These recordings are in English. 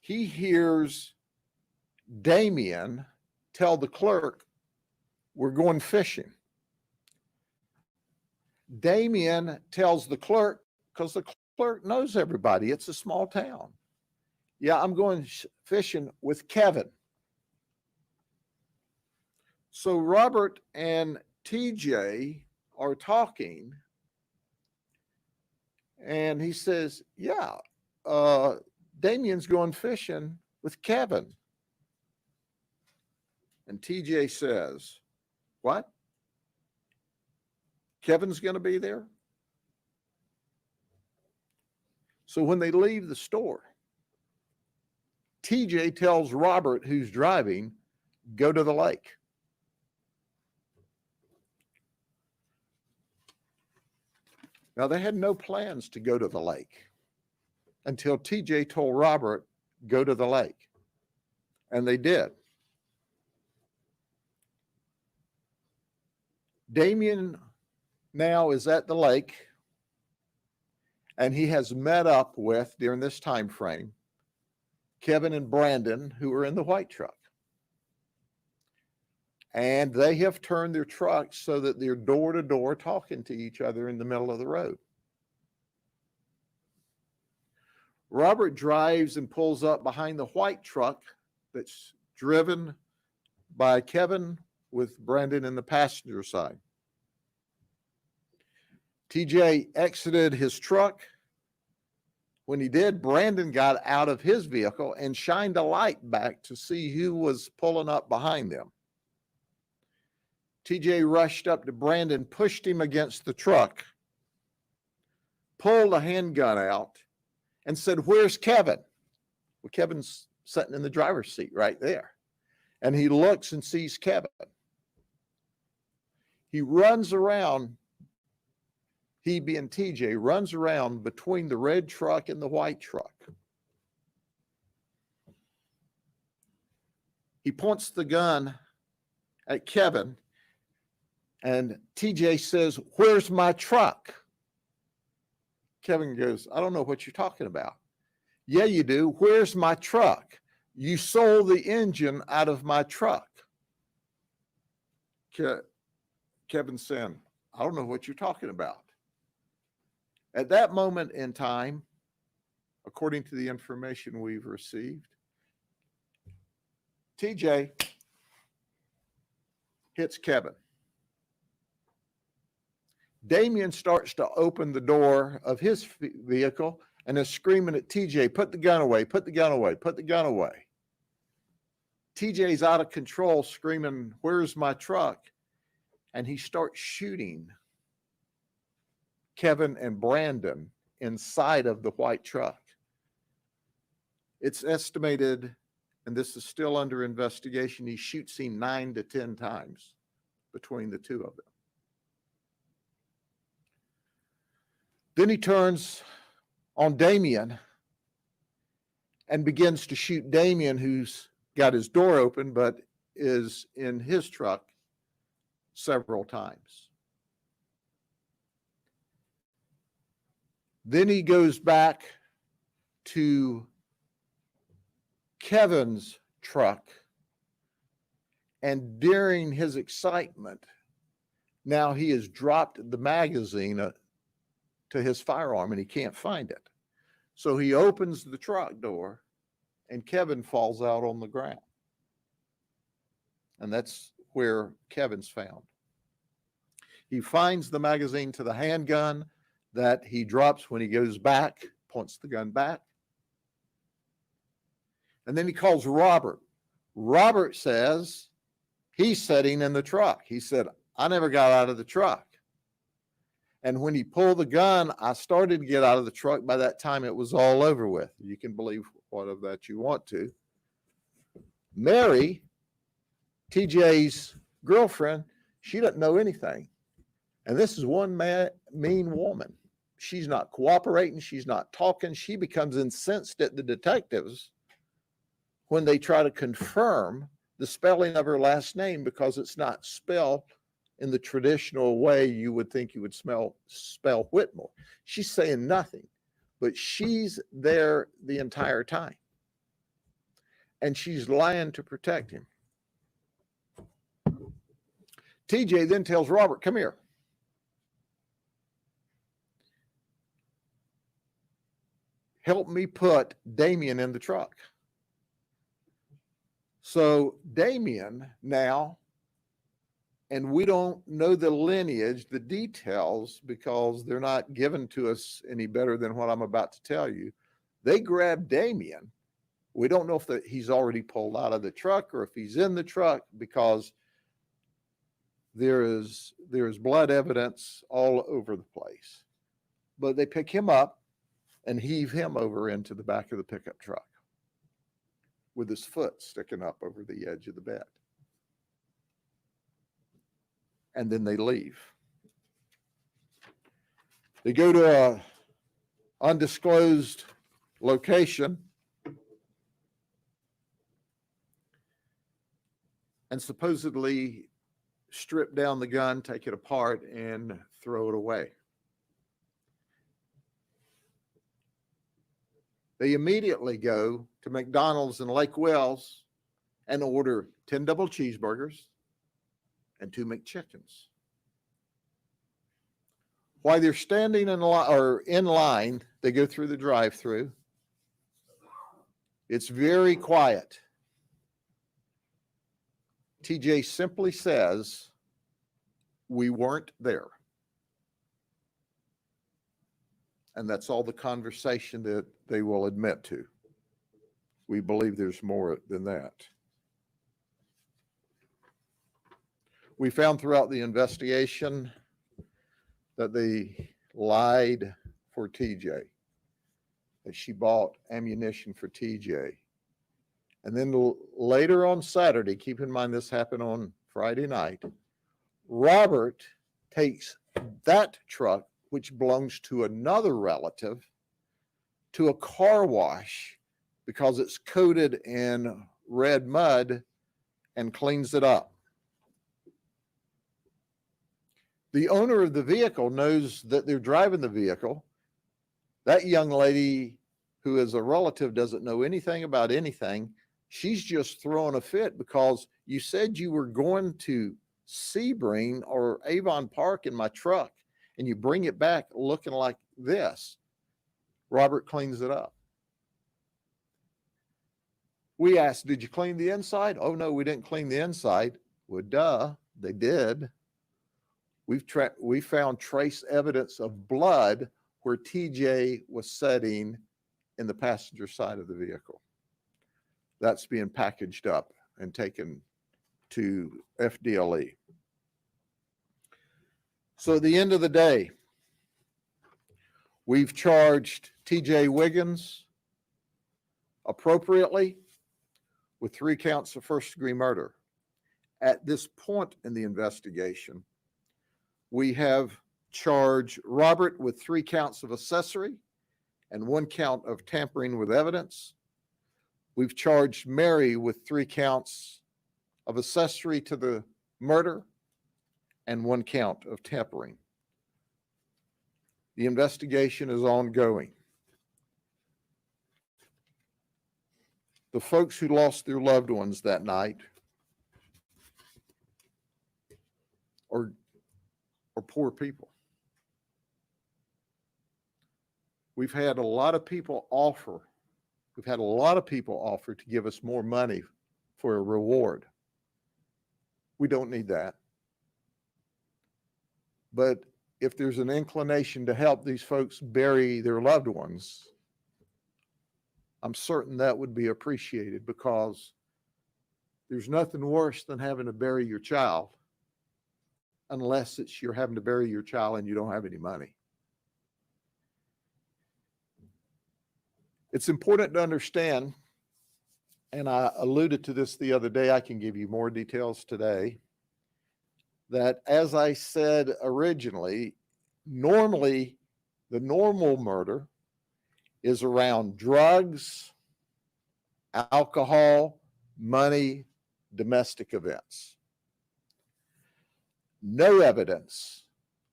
he hears Damien tell the clerk, "We're going fishing." Damien tells the clerk, because the clerk knows everybody, it's a small town. "Yeah, I'm going fishing with Kevin." So Robert and TJ are talking, and he says, "Yeah, Damien's going fishing with Kevin." And TJ says, "What? Kevin's going to be there?" So when they leave the store, TJ tells Robert, who's driving, "Go to the lake." Now, they had no plans to go to the lake until TJ told Robert, "Go to the lake." And they did. Damien now is at the lake, and he has met up with, during this time frame, Kevin and Brandon, who are in the white truck. And they have turned their trucks so that they're door to door talking to each other in the middle of the road. Robert drives and pulls up behind the white truck that's driven by Kevin with Brandon in the passenger side. TJ exited his truck. When he did, Brandon got out of his vehicle and shined a light back to see who was pulling up behind them. TJ rushed up to Brandon, pushed him against the truck, pulled a handgun out, and said, "Where's Kevin?" Well, Kevin's sitting in the driver's seat right there. And he looks and sees Kevin. He runs around, he being TJ, runs around between the red truck and the white truck. He points the gun at Kevin, and TJ says, "Where's my truck?" Kevin goes, "I don't know what you're talking about." "Yeah, you do. Where's my truck? You sold the engine out of my truck." Kevin said, "I don't know what you're talking about." At that moment in time, according to the information we've received, TJ hits Kevin. Damien starts to open the door of his vehicle and is screaming at TJ, "Put the gun away, put the gun away, put the gun away." TJ's out of control, screaming, "Where's my truck?" And he starts shooting Kevin and Brandon inside of the white truck. It's estimated, and this is still under investigation, he shoots him 9 to 10 times between the two of them. Then he turns on Damien and begins to shoot Damien, who's got his door open but is in his truck, several times. Then he goes back to Kevin's truck, and during his excitement, now he has dropped the magazine to his firearm and he can't find it. So he opens the truck door and Kevin falls out on the ground. And that's where Kevin's found. He finds the magazine to the handgun that he drops when he goes back, points the gun back. And then he calls Robert. Robert says he's sitting in the truck. He said, "I never got out of the truck. And when he pulled the gun, I started to get out of the truck. By that time, it was all over with." You can believe what of that you want to. Mary, TJ's girlfriend, she doesn't know anything. And this is one mean woman. She's not cooperating. She's not talking. She becomes incensed at the detectives when they try to confirm the spelling of her last name because it's not spelled in the traditional way you would think you would spell Whitmore. She's saying nothing, but she's there the entire time. and she's lying to protect him. TJ then tells Robert, come here. Help me put Damien in the truck. So Damien now, and we don't know the lineage, the details, because they're not given to us any better than what I'm about to tell you. They grab Damien. We don't know if he's already pulled out of the truck or if he's in the truck, because there is blood evidence all over the place. But they pick him up and heave him over into the back of the pickup truck with his foot sticking up over the edge of the bed. And then they leave. They go to a undisclosed location and supposedly strip down the gun, take it apart, and throw it away. They immediately go to McDonald's in Lake Wells and order 10 double cheeseburgers and 2 McChickens. While they're standing in line, they go through the drive-thru. It's very quiet. TJ simply says, we weren't there. And that's all the conversation that they will admit to. We believe there's more than that. We found throughout the investigation that they lied for TJ, that she bought ammunition for TJ. And then later on Saturday, keep in mind this happened on Friday night, Robert takes that truck, which belongs to another relative, to a car wash because it's coated in red mud, and cleans it up. The owner of the vehicle knows that they're driving the vehicle. That young lady, who is a relative, doesn't know anything about anything. She's just throwing a fit because you said you were going to Sebring or Avon Park in my truck, and you bring it back looking like this. Robert cleans it up. We asked, did you clean the inside? Oh, no, we didn't clean the inside. Well, duh, they did. We found trace evidence of blood where TJ was sitting in the passenger side of the vehicle. That's being packaged up and taken to FDLE. So at the end of the day, we've charged TJ Wiggins appropriately with 3 counts of first-degree murder. At this point in the investigation, we have charged Robert with 3 counts of accessory and 1 count of tampering with evidence. We've charged Mary with 3 counts of accessory to the murder and 1 count of tampering. The investigation is ongoing. The folks who lost their loved ones that night are poor people. We've had a lot of people offer to give us more money for a reward. We don't need that. But if there's an inclination to help these folks bury their loved ones, I'm certain that would be appreciated, because there's nothing worse than having to bury your child, unless it's you're having to bury your child and you don't have any money. It's important to understand, and I alluded to this the other day, I can give you more details today, that as I said originally, normally the normal murder is around drugs, alcohol, money, domestic events. No evidence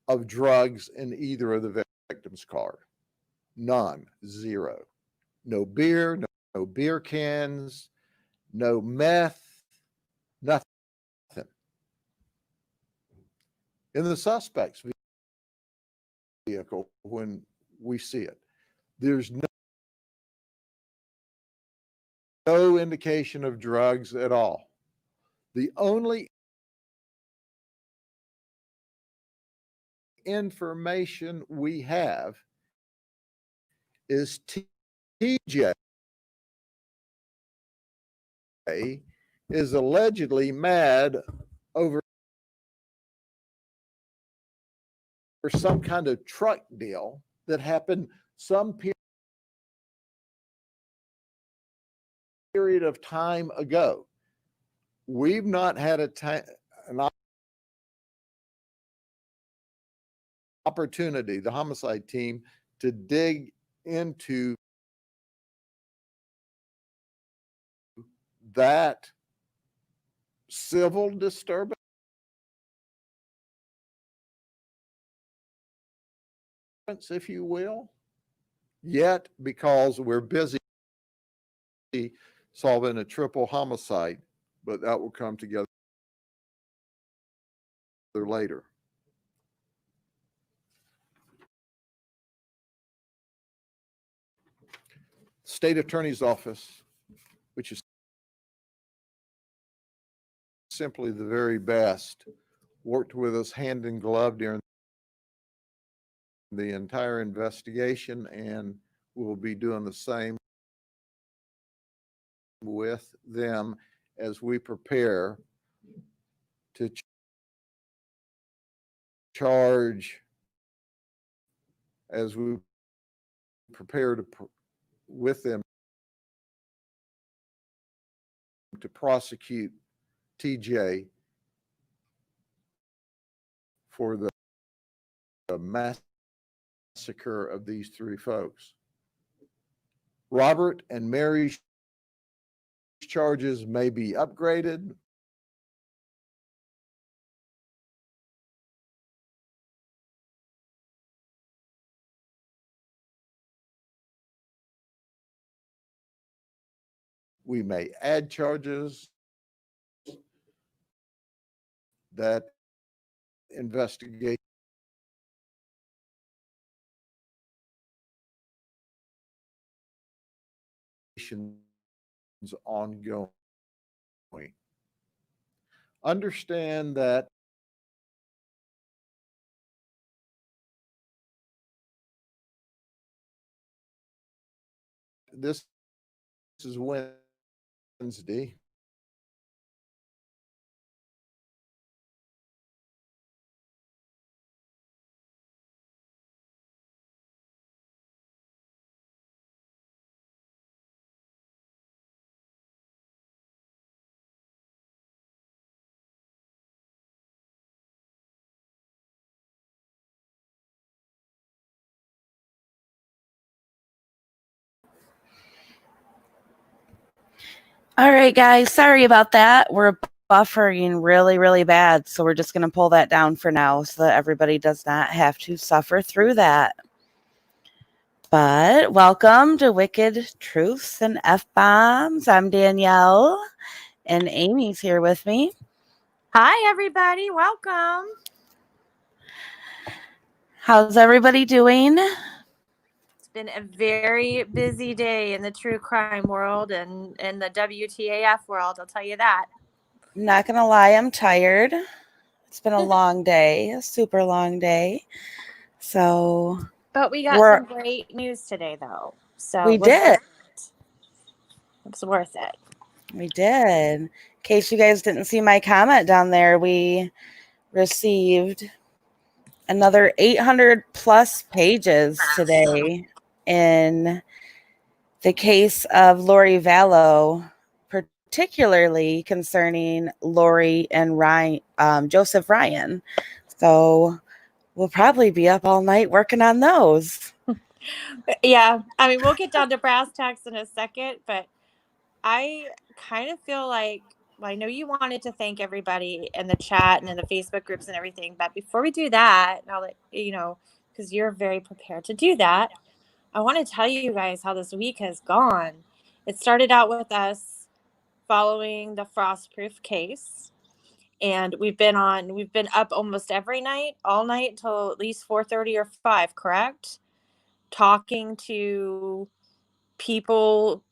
of drugs in either of the victims' car. None, 0. No beer, no beer cans, no meth, nothing. In the suspect's vehicle, when we see it, there's no indication of drugs at all. The only information we have is TJ is allegedly mad over some kind of truck deal that happened some period of time ago. We've not had an opportunity, the homicide team, to dig into that civil disturbance, if you will, yet, because we're busy solving a triple homicide, but that will come together later. State Attorney's Office, which is simply the very best, worked with us hand in glove during the entire investigation, and we'll be doing the same with them as we prepare to charge, as we prepare to with them to prosecute TJ for the massacre of these three folks. Robert and Mary's charges may be upgraded. We may add charges. That investigation is ongoing. Understand that this is Wednesday. All right, guys, sorry about that. We're buffering really, really bad, so we're just going to pull that down for now so that everybody does not have to suffer through that. But welcome to Wicked Truths and F-Bombs. I'm Danielle, and Amy's here with me. Hi, everybody. Welcome. How's everybody doing? It's been a very busy day in the true crime world and in the WTAF world, I'll tell you that. Not going to lie, I'm tired. It's been a long day, a super long day. So, but we got some great news today, though. So we did. It's worth it. We did. In case you guys didn't see my comment down there, we received another 800 plus pages today in the case of Lori Vallow, particularly concerning Lori and Ryan, Joseph Ryan. So we'll probably be up all night working on those. Yeah, I mean, we'll get down to brass tacks in a second, but I kind of feel like, I know you wanted to thank everybody in the chat and in the Facebook groups and everything, but before we do that, I'll let you know, because you're very prepared to do that, I want to tell you guys how this week has gone. It started out with us following the Frostproof case, and we've been up almost every night, all night until at least 4:30 or 5, correct? Talking to people,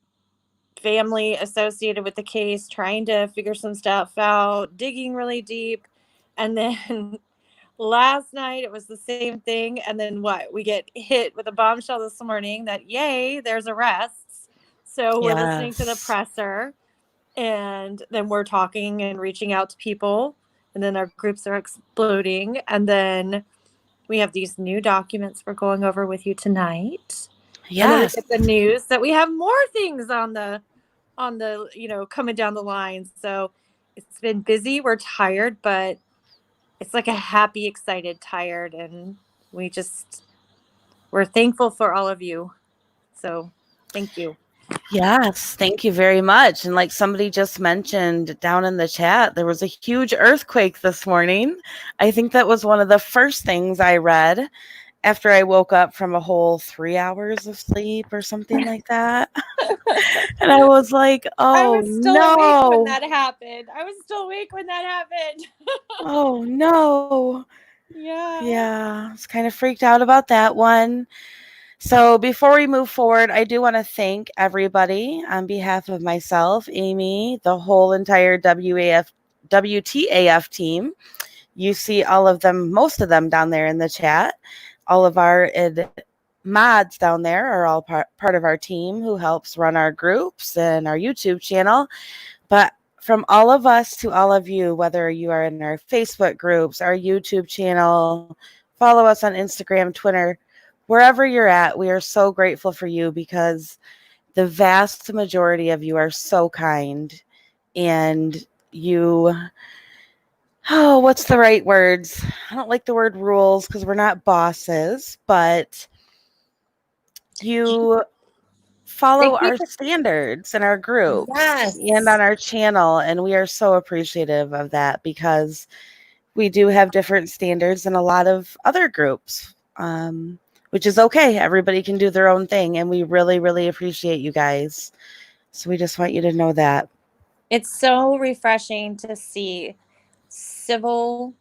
family associated with the case, trying to figure some stuff out, digging really deep. And then last night it was the same thing. And then we get hit with a bombshell this morning that, yay, there's arrests. So we're listening to the Yes. presser, and then we're talking and reaching out to people, and then our groups are exploding. And then we have these new documents we're going over with you tonight. And then we Yes. get the news that we have more things on the coming down the line. So it's been busy. We're tired, but it's like a happy, excited, tired, and we're thankful for all of you. So thank you. Yes, thank you very much. And like somebody just mentioned down in the chat, there was a huge earthquake this morning. I think that was one of the first things I read after I woke up from a whole 3 hours of sleep or something like that. And I was like, I oh was still awake when no. that happened. Oh no. Yeah. Yeah, I was kind of freaked out about that one. So before we move forward, I do want to thank everybody on behalf of myself, Amy, the whole entire WTAF team. You see all of them, most of them down there in the chat. All of our mods down there are all part of our team who helps run our groups and our YouTube channel. But from all of us to all of you, whether you are in our Facebook groups, our YouTube channel, follow us on Instagram, Twitter, wherever you're at, we are so grateful for you because the vast majority of you are so kind, and you, what's the right words? I don't like the word rules because we're not bosses, but you follow our standards in our groups and on our channel, and we are so appreciative of that because we do have different standards than a lot of other groups, which is okay. Everybody can do their own thing, and we really, really appreciate you guys. So we just want you to know that. It's so refreshing to see civil,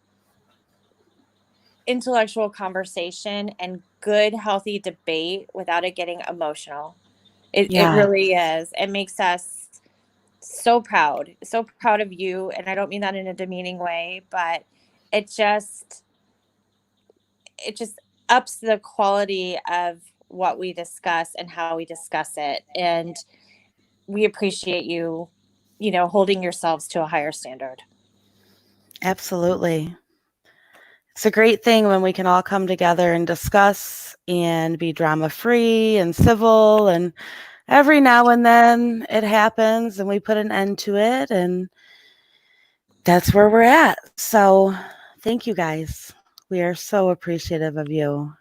intellectual conversation and good, healthy debate without it getting emotional. It really is. It makes us so proud of you. And I don't mean that in a demeaning way, but it just ups the quality of what we discuss and how we discuss it. And we appreciate you, holding yourselves to a higher standard. Absolutely. It's a great thing when we can all come together and discuss and be drama-free and civil, and every now and then it happens and we put an end to it, and that's where we're at. So thank you guys. We are so appreciative of you.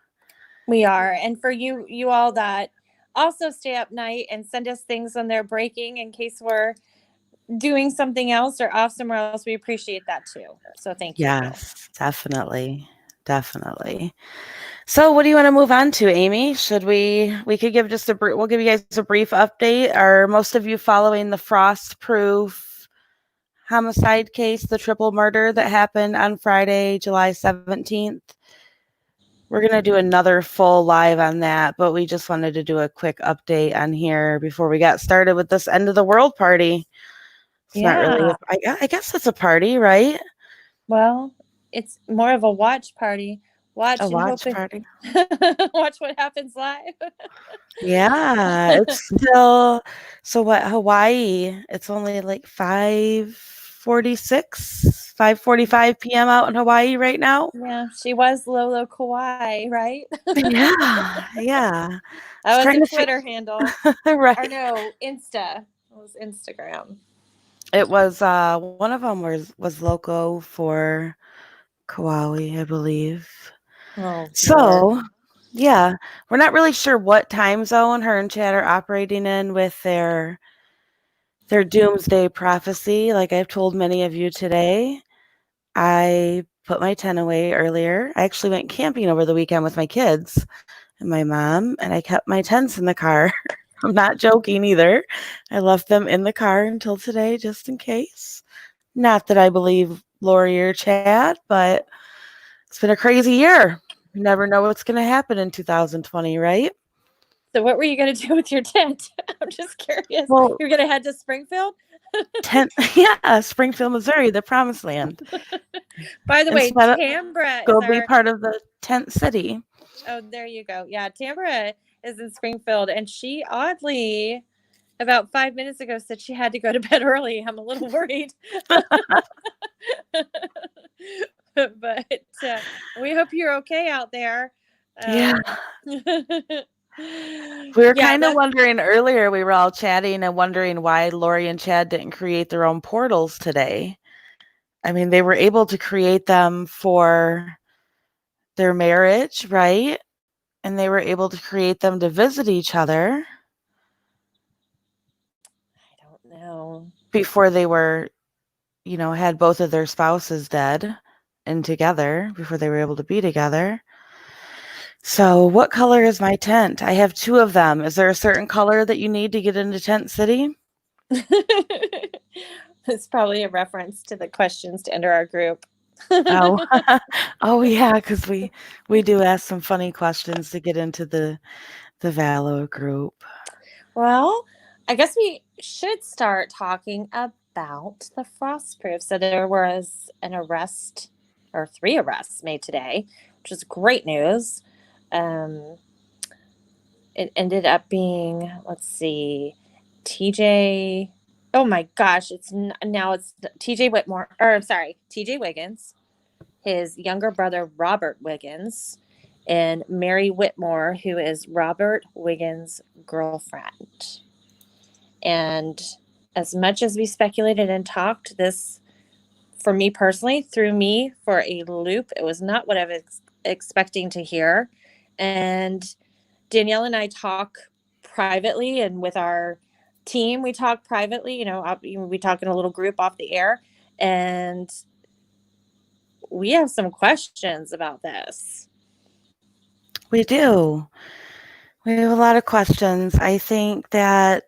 We are. And for you all that also stay up night and send us things when they're breaking in case we're doing something else or off somewhere else, we appreciate that too. So thank you. Yes, definitely. So what do you want to move on to, Amy? Should we could give just we'll give you guys a brief update. Are most of you following the Frostproof homicide case, the triple murder that happened on Friday, July 17th? We're going to do another full live on that, but we just wanted to do a quick update on here before we got started with this end of the world party. It's not really, I guess it's a party, right? Well, it's more of a watch party. Watch party. Watch what happens live. Yeah, it's still, so what, Hawaii, it's only like 5:45 p.m. out in Hawaii right now. Yeah, she was Lolo Kauai, right? Yeah. That was a Twitter handle. Right. Or no, Insta. It was Instagram. It was, one of them was loco for Kauai, I believe. Oh, so, Lord. Yeah, we're not really sure what time zone her and Chad are operating in with their doomsday prophecy. Like I've told many of you today, I put my tent away earlier. I actually went camping over the weekend with my kids and my mom, and I kept my tents in the car I'm not joking either. I left them in the car until today, just in case. Not that I believe Lori or Chad, but it's been a crazy year. You never know what's going to happen in 2020, right? So what were you going to do with your tent? I'm just curious. Well, You're going to head to Springfield? Yeah, Springfield, Missouri, the promised land. By the way, Instead of Tambra is go be our part of the tent city. Oh, there you go. Yeah, Tambra is in Springfield, and she oddly, about 5 minutes ago, said she had to go to bed early. I'm a little worried. But we hope you're okay out there. Yeah. Yeah, We were kind of that's wondering earlier, we were all chatting and wondering why Lori and Chad didn't create their own portals today. I mean, they were able to create them for their marriage, right? And they were able to create them to visit each other I don't know. before they were, had both of their spouses dead and together before they were able to be together. So, what color is my tent? I have 2 of them. Is there a certain color that you need to get into Tent City? It's probably a reference to the questions to enter our group. Oh, oh yeah, because we do ask some funny questions to get into the Vallow group. Well, I guess we should start talking about the Frostproof. So there was an arrest, or 3 arrests made today, which is great news. It ended up being, let's see, TJ. Oh my gosh, now it's TJ Whitmore, or sorry, TJ Wiggins, his younger brother Robert Wiggins, and Mary Whitmore, who is Robert Wiggins' girlfriend. And as much as we speculated and talked, this, for me personally, threw me for a loop. It was not what I was expecting to hear. And Danielle and I talk privately, and with our team, we talk privately. We talk in a little group off the air, and we have some questions about this. We do. We have a lot of questions. I think the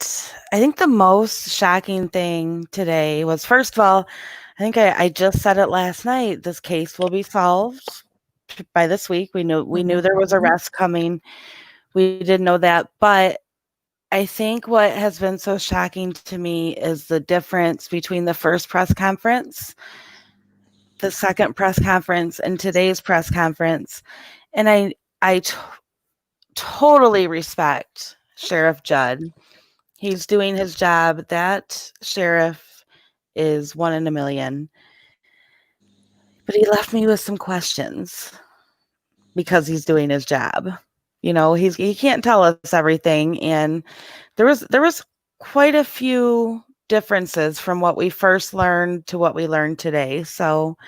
most shocking thing today was, first of all, I think I just said it last night, this case will be solved by this week. We knew there was arrest coming. We didn't know that, but I think what has been so shocking to me is the difference between the first press conference, the second press conference, and today's press conference. And I totally respect Sheriff Judd. He's doing his job. That sheriff is 1 in a million. But he left me with some questions because he's doing his job. He can't tell us everything, and there was quite a few differences from what we first learned to what we learned today. So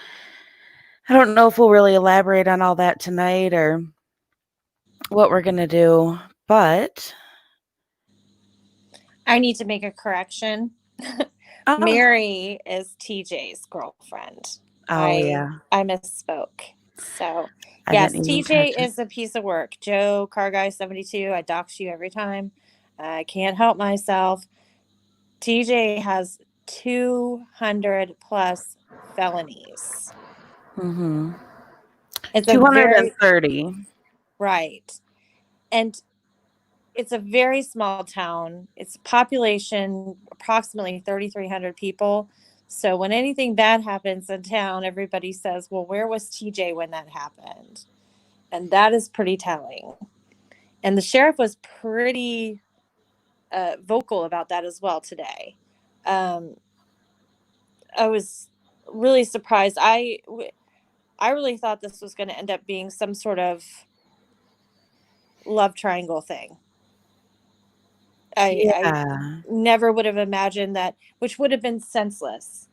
I don't know if we'll really elaborate on all that tonight or what we're going to do, but I need to make a correction. Mary is TJ's girlfriend. Yeah. I misspoke. So yes, TJ is a piece of work. Joe Car Guy 72. I dox you every time. I can't help myself. TJ has 200 plus felonies. Mm-hmm. It's 230. Right. And it's a very small town. It's population approximately 3,300 people. So when anything bad happens in town, everybody says, well, where was TJ when that happened? And that is pretty telling. And the sheriff was pretty vocal about that as well today. I was really surprised. I really thought this was going to end up being some sort of love triangle thing. I never would have imagined that, which would have been senseless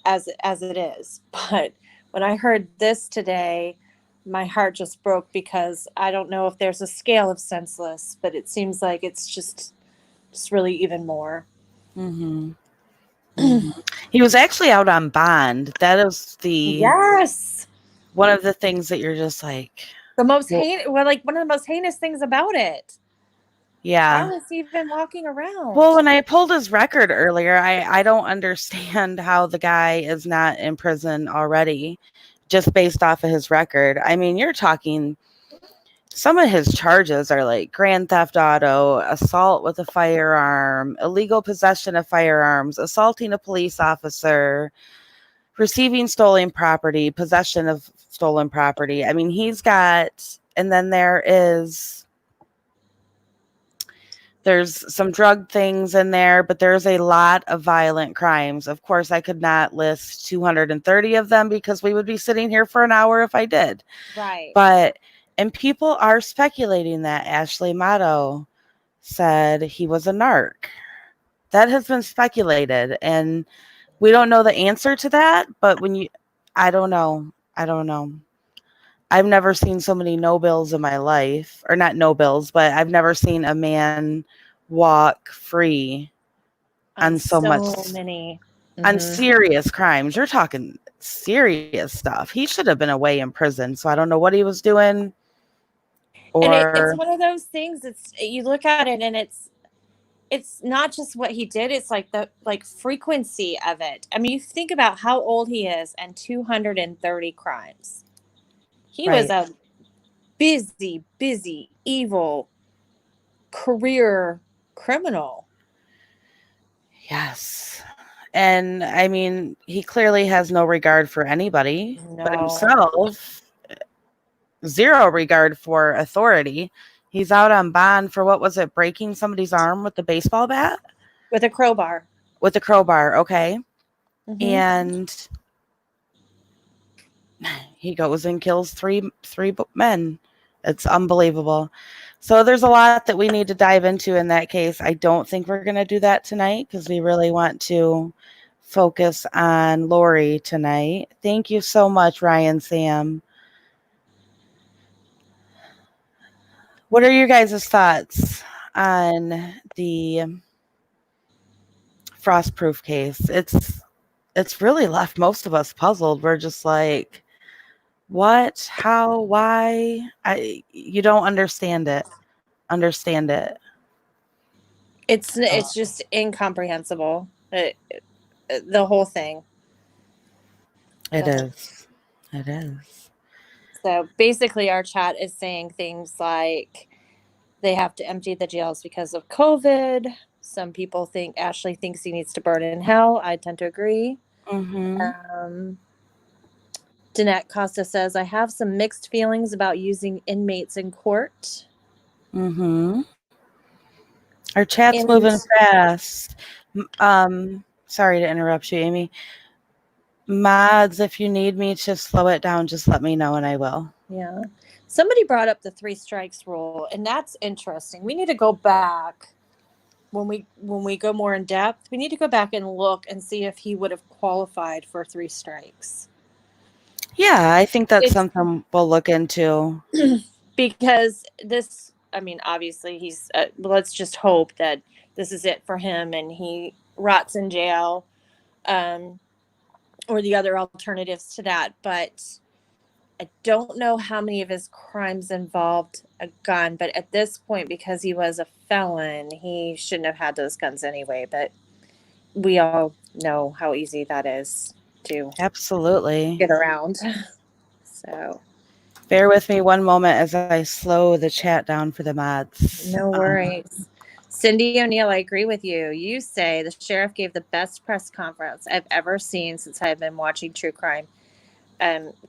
as it is. But when I heard this today, my heart just broke, because I don't know if there's a scale of senseless, but it seems like it's just really even more. Mm-hmm. Mm-hmm. He was actually out on bond. That is one of the things that you're just like the most one of the most heinous things about it. Yeah. How is he even walking around? Well, when I pulled his record earlier, I don't understand how the guy is not in prison already, just based off of his record. I mean, you're talking, some of his charges are like grand theft auto, assault with a firearm, illegal possession of firearms, assaulting a police officer, receiving stolen property, possession of stolen property. I mean, he's got, and then there's some drug things in there, but there's a lot of violent crimes. Of course, I could not list 230 of them because we would be sitting here for an hour if I did. Right. But, and people are speculating that Ashley Motto said he was a narc. That has been speculated, and we don't know the answer to that, but I don't know. I've never seen so many no bills in my life, or not no bills, but I've never seen a man walk free on so much, many on serious crimes. You're talking serious stuff. He should have been away in prison. So I don't know what he was doing. And Or it's one of those things. It's, you look at it and it's not just what he did. It's like the frequency of it. I mean, you think about how old he is and 230 crimes. He was a busy, evil career criminal. yes. And I mean, he clearly has no regard for anybody but himself. Zero regard for authority. He's out on bond for, what was it, breaking somebody's arm with the baseball bat? With a crowbar. With a crowbar, okay. And he goes and kills three men. It's unbelievable. So there's a lot that we need to dive into in that case. I don't think we're going to do that tonight because we really want to focus on Lori tonight. Thank you so much, Ryan Sam. What are your guys' thoughts on the Frostproof case? It's really left most of us puzzled. We're just like, what, how, why? You don't understand it. It's just incomprehensible. The whole thing. It is. So basically our chat is saying things like they have to empty the jails because of COVID. Some people think Ashley thinks he needs to burn in hell. I tend to agree. Danette Costa says, I have some mixed feelings about using inmates in court. Our chat's moving fast. Sorry to interrupt you, Amy. Mods, if you need me to slow it down, just let me know and I will. Yeah. Somebody brought up the 3 strikes rule, and that's interesting. We need to go back when we go more in depth. We need to go back and look and see if he would have qualified for 3 strikes. Yeah, I think that's something we'll look into. Because this, I mean, obviously he's, let's just hope that this is it for him and he rots in jail, or the other alternatives to that. But I don't know how many of his crimes involved a gun, but at this point, because he was a felon, he shouldn't have had those guns anyway. But we all know how easy that is to absolutely get around. So bear with me one moment as I slow the chat down for the mods. No worries. Cindy O'Neill, I agree with you. You say the sheriff gave the best press conference I've ever seen since I've been watching true crime.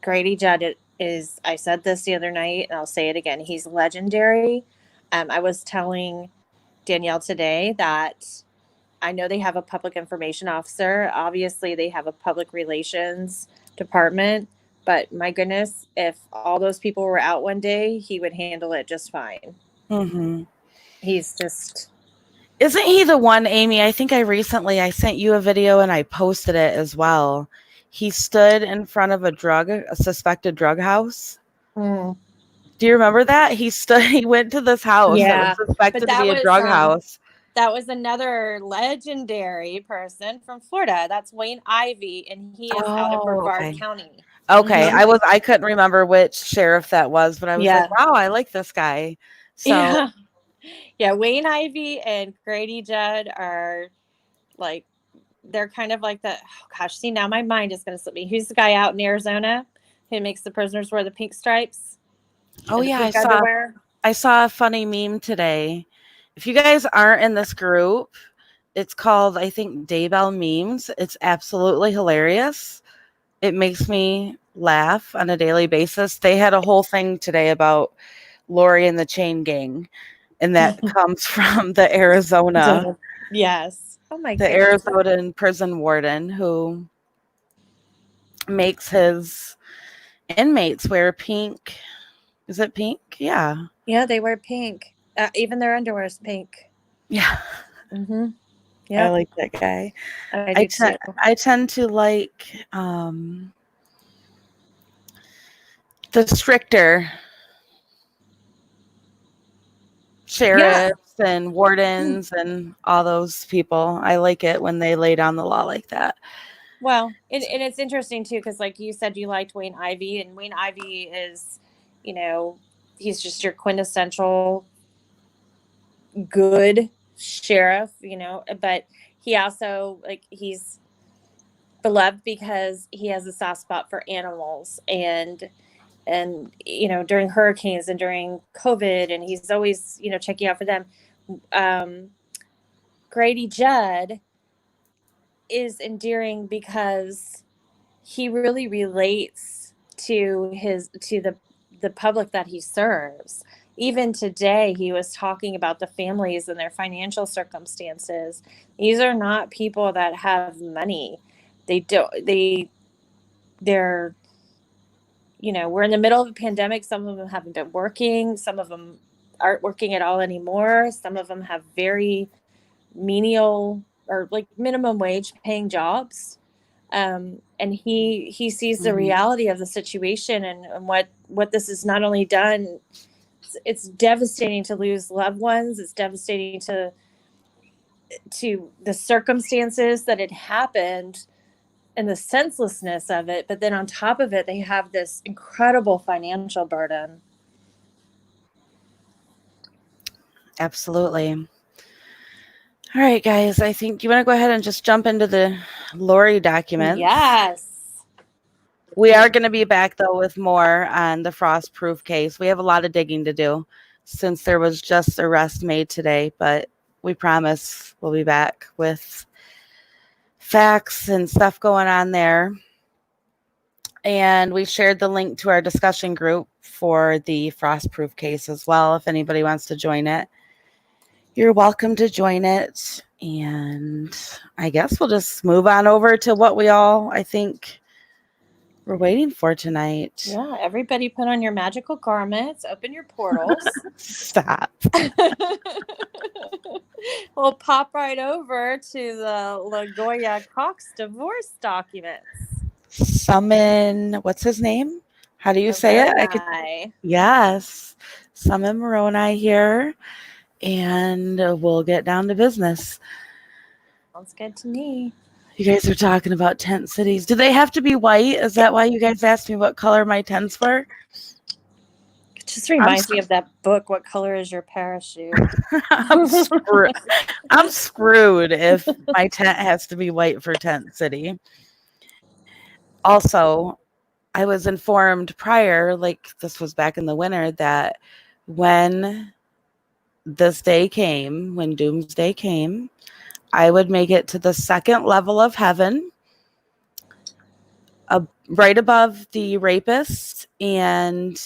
Grady Judd is, I said this the other night, and I'll say it again. He's legendary. I was telling Danielle today that I know they have a public information officer. Obviously, they have a public relations department. But my goodness, if all those people were out one day, he would handle it just fine. He's just... Isn't he the one, Amy? I think I sent you a video and I posted it as well. He stood in front of a suspected drug house. Do you remember that? He went to this house that was suspected to be a drug house. That was another legendary person from Florida. That's Wayne Ivey, and he is out of Brevard County. Okay. I couldn't remember which sheriff that was, but I was like, wow, I like this guy. So Yeah, Wayne Ivy and Grady Judd are like, they're kind of like the, oh gosh, see, now my mind is going to slip me. Who's the guy out in Arizona who makes the prisoners wear the pink stripes Oh and the yeah, pink underwear? I saw a funny meme today. If you guys aren't in this group, it's called, I think, Daybell Memes. It's absolutely hilarious. It makes me laugh on a daily basis. They had a whole thing today about Lori and the Chain Gang, and that comes from the Arizona Yes. Oh my goodness. Arizona prison warden who makes his inmates wear pink. Is it pink? Yeah. Yeah, they wear pink. Even their underwear is pink. Yeah. Mm-hmm. I Yeah, like that guy. I do too. I tend to like the stricter sheriffs and wardens and all those people. I like it when they lay down the law like that. Well, and it's interesting too, because like you said, you liked Wayne Ivy, and Wayne Ivy is, you know, he's just your quintessential good sheriff, you know, but he also, like, he's beloved because he has a soft spot for animals, and you know, during hurricanes and during COVID, and he's always, you know, checking out for them. Grady Judd is endearing because he really relates to the public that he serves. Even today, he was talking about the families and their financial circumstances. These are not people that have money. They're, you know, we're in the middle of a pandemic. Some of them haven't been working. Some of them aren't working at all anymore. Some of them have very menial or like minimum wage paying jobs. And he sees the reality of the situation, and what this has not only done. It's devastating to lose loved ones. It's devastating to the circumstances that it happened and the senselessness of it. But then on top of it, they have this incredible financial burden. Absolutely. All right, guys, I think you want to go ahead and just jump into the Lori documents. Yes. We are going to be back, though, with more on the Frostproof case. We have a lot of digging to do since there was just arrest made today, but we promise we'll be back with facts and stuff going on there. And we shared the link to our discussion group for the Frostproof case as well. If anybody wants to join it, you're welcome to join it. And I guess we'll just move on over to what we all, I think, we're waiting for tonight. Yeah, everybody put on your magical garments, open your portals. Stop. We'll pop right over to the LaGoya Cox divorce documents. Summon, what's his name? How do you say it? Yes. Summon Moroni here, and we'll get down to business. Sounds good to me. You guys are talking about tent cities. Do they have to be white? Is that why you guys asked me what color my tents were? It just reminds me of that book, What Color Is Your Parachute? I'm screwed if my tent has to be white for Tent City. Also, I was informed prior, like this was back in the winter, that when this day came, when Doomsday came, I would make it to the second level of heaven, right above the rapists and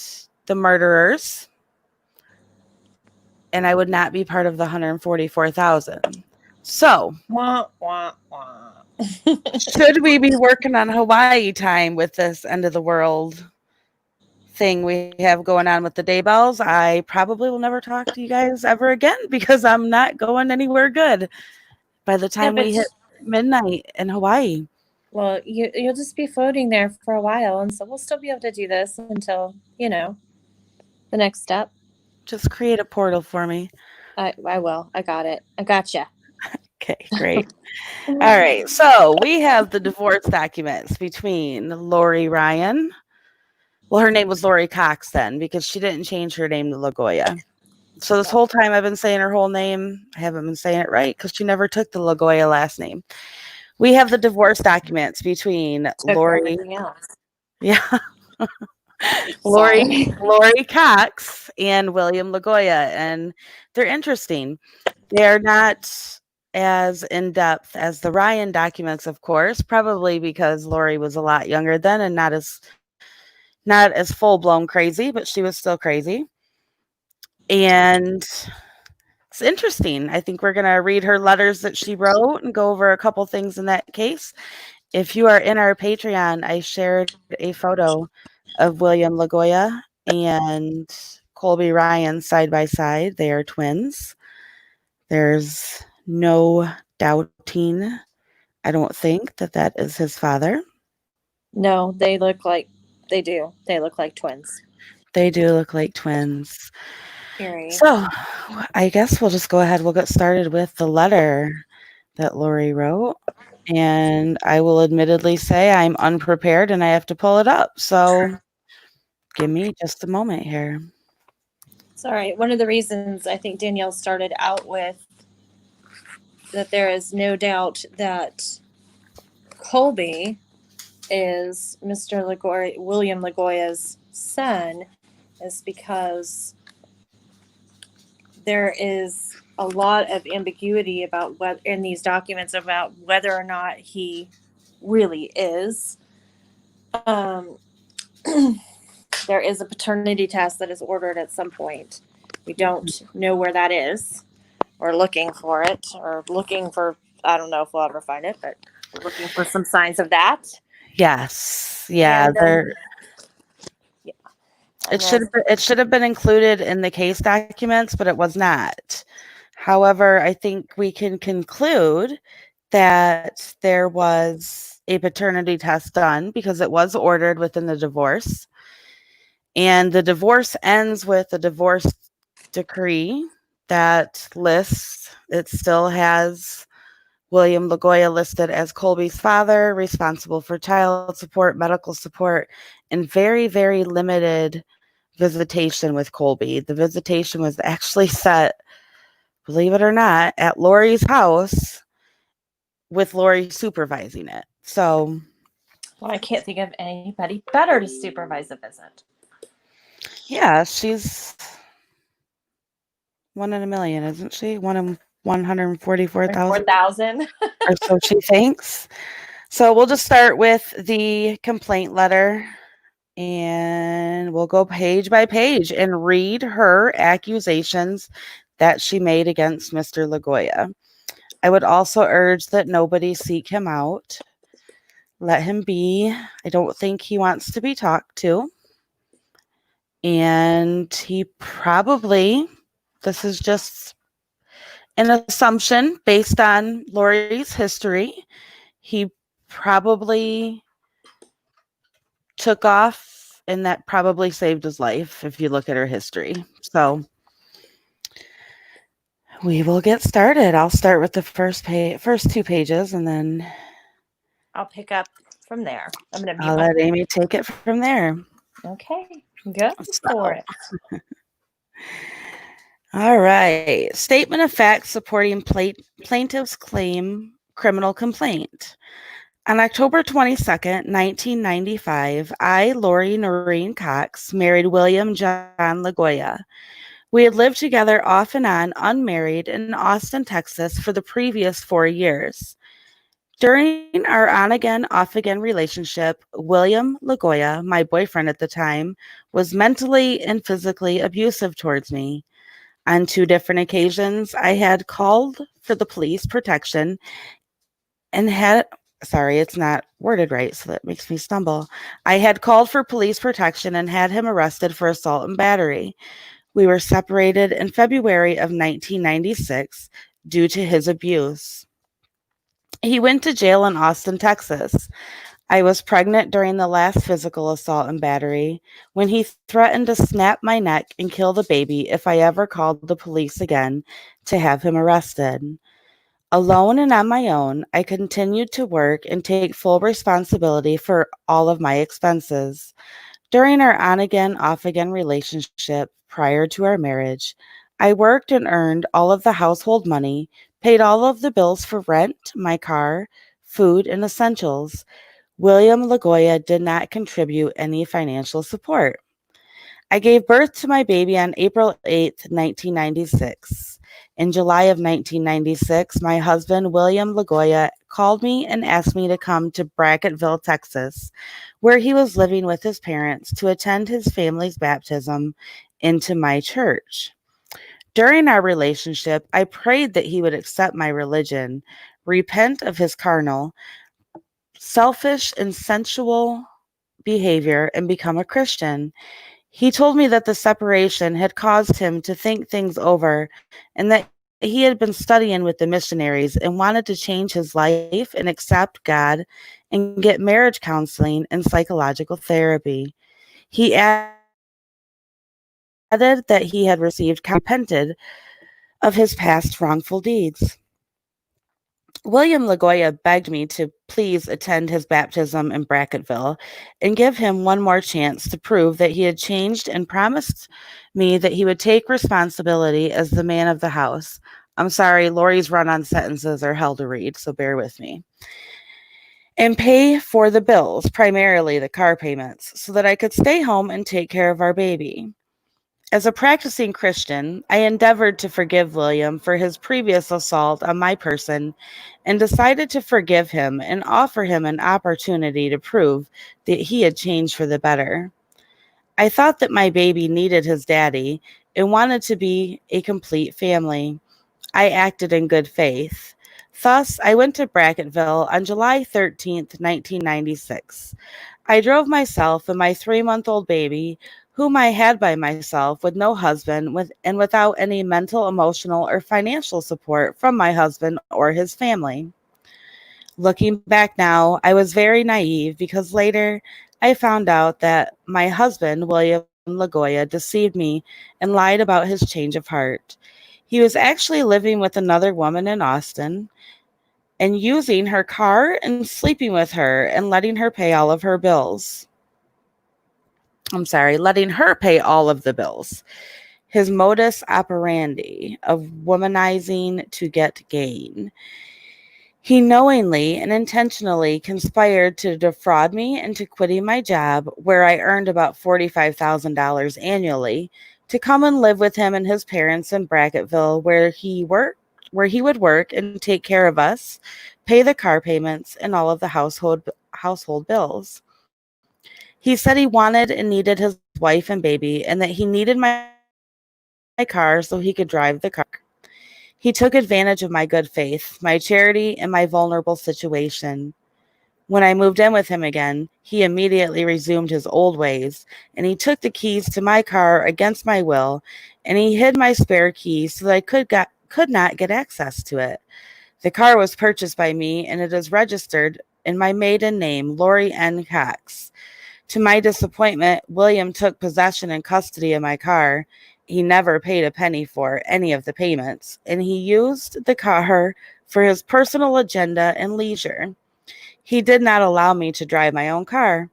the murderers, and I would not be part of the 144,000. So, wah, wah, wah. Should we be working on Hawaii time with this end of the world thing we have going on with the Daybells? I probably will never talk to you guys ever again because I'm not going anywhere good by the time we hit midnight in Hawaii. Well, you'll just be floating there for a while, and so we'll still be able to do this until, you know, the next step. Just create a portal for me. I will. I got it. I gotcha. Okay, great. All right, so we have the divorce documents between Lori Ryan. Well, her name was Lori Cox then because she didn't change her name to LaGoya. So this whole time I've been saying her whole name. I haven't been saying it right because she never took the LaGoya last name. We have the divorce documents between Took Lori. everything else. Yeah. Sorry. Lori Cox and William LaGoya, and they're interesting. They're not as in depth as the Ryan documents, of course, probably because Lori was a lot younger then and not as full blown crazy, but she was still crazy. And it's interesting. I think we're gonna read her letters that she wrote and go over a couple things in that case. If you are in our Patreon, I shared a photo of William LaGoya and Colby Ryan side by side. They are twins. There's no doubting, I don't think, that is his father. No, they do. They look like twins. They do look like twins. Eerie. So I guess we'll just go ahead. We'll get started with the letter that Lori wrote. And I will admittedly say I'm unprepared and I have to pull it up. So give me just a moment here. It's all right. One of the reasons I think Danielle started out with that there is no doubt that Colby is Mr. William LaGoya's son is because there is a lot of ambiguity about what in these documents about whether or not he really is. There is a paternity test that is ordered at some point. We don't know where that is. We're looking for it, or looking for, I don't know if we'll ever find it, but we're looking for some signs of that. Yes. Yeah. And, It should have been included in the case documents, but it was not. However, I think we can conclude that there was a paternity test done because it was ordered within the divorce. And the divorce ends with a divorce decree that lists, it still has William LaGoya listed as Colby's father, responsible for child support, medical support, and very, very limited visitation with Colby. The visitation was actually set, believe it or not, at Lori's house with Lori supervising it. So, well, I can't think of anybody better to supervise a visit. yeah, she's one in a million, isn't she? One in 144,000. 4,000. Or so she thinks. So we'll just start with the complaint letter and we'll go page by page and read her accusations that she made against Mr. LaGoya. I would also urge that nobody seek him out. Let him be. I don't think he wants to be talked to. And he probably, this is just an assumption based on Lori's history, he probably took off and that probably saved his life if you look at her history. So we will get started. I'll start with the first two pages and then I'll pick up from there. I'm going to I'll let Amy take it from there. Okay, go for it. All right. Statement of facts supporting plaintiff's claim criminal complaint. On October 22nd, 1995, I, Lori Noreen Cox, married William John LaGoya. We had lived together off and on, unmarried, in Austin, Texas for the previous 4 years. During our on-again, off-again relationship, William LaGoya, my boyfriend at the time, was mentally and physically abusive towards me. On 2 different occasions, I had called for the police protection and had, sorry, it's not worded right, so that makes me stumble. I had called for police protection and had him arrested for assault and battery. We were separated in February of 1996 due to his abuse. He went to jail in Austin, Texas. I was pregnant during the last physical assault and battery when he threatened to snap my neck and kill the baby if I ever called the police again to have him arrested. Alone and on my own, I continued to work and take full responsibility for all of my expenses. During our on-again, off-again relationship prior to our marriage, I worked and earned all of the household money, paid all of the bills for rent, my car, food, and essentials. William LaGoya did not contribute any financial support. I gave birth to my baby on April 8th, 1996. In July of 1996, my husband, William LaGoya, called me and asked me to come to Brackettville, Texas, where he was living with his parents, to attend his family's baptism into my church. During our relationship, I prayed that he would accept my religion, repent of his carnal, selfish, and sensual behavior, and become a Christian. He told me that the separation had caused him to think things over and that he had been studying with the missionaries and wanted to change his life and accept God and get marriage counseling and psychological therapy. He added that he had received repented of his past wrongful deeds. William LaGoya begged me to please attend his baptism in Brackettville and give him one more chance to prove that he had changed, and promised me that he would take responsibility as the man of the house. I'm sorry, Lori's run-on sentences are hell to read, so bear with me. And pay for the bills, primarily the car payments, so that I could stay home and take care of our baby. As a practicing Christian, I endeavored to forgive William for his previous assault on my person and decided to forgive him and offer him an opportunity to prove that he had changed for the better. I thought that my baby needed his daddy and wanted to be a complete family. I acted in good faith. Thus, I went to Brackettville on July 13th, 1996. I drove myself and my 3-month-old baby, whom I had by myself with no husband and without any mental, emotional, or financial support from my husband or his family. Looking back now, I was very naive because later I found out that my husband, William LaGoya, deceived me and lied about his change of heart. He was actually living with another woman in Austin and using her car and sleeping with her and letting her pay all of her bills. Letting her pay all of the bills. His modus operandi of womanizing to get gain. He knowingly and intentionally conspired to defraud me into quitting my job, where I earned about $45,000 annually, to come and live with him and his parents in Brackettville, where he would work and take care of us, pay the car payments, and all of the household bills. He said he wanted and needed his wife and baby, and that he needed my car so he could drive the car. He took advantage of my good faith, my charity, and my vulnerable situation. When I moved in with him again, he immediately resumed his old ways, and he took the keys to my car against my will, and he hid my spare keys so that I could not get access to it. The car was purchased by me, and it is registered in my maiden name, Lori N. Cox. To my disappointment, William took possession and custody of my car. He never paid a penny for any of the payments, and he used the car for his personal agenda and leisure. He did not allow me to drive my own car.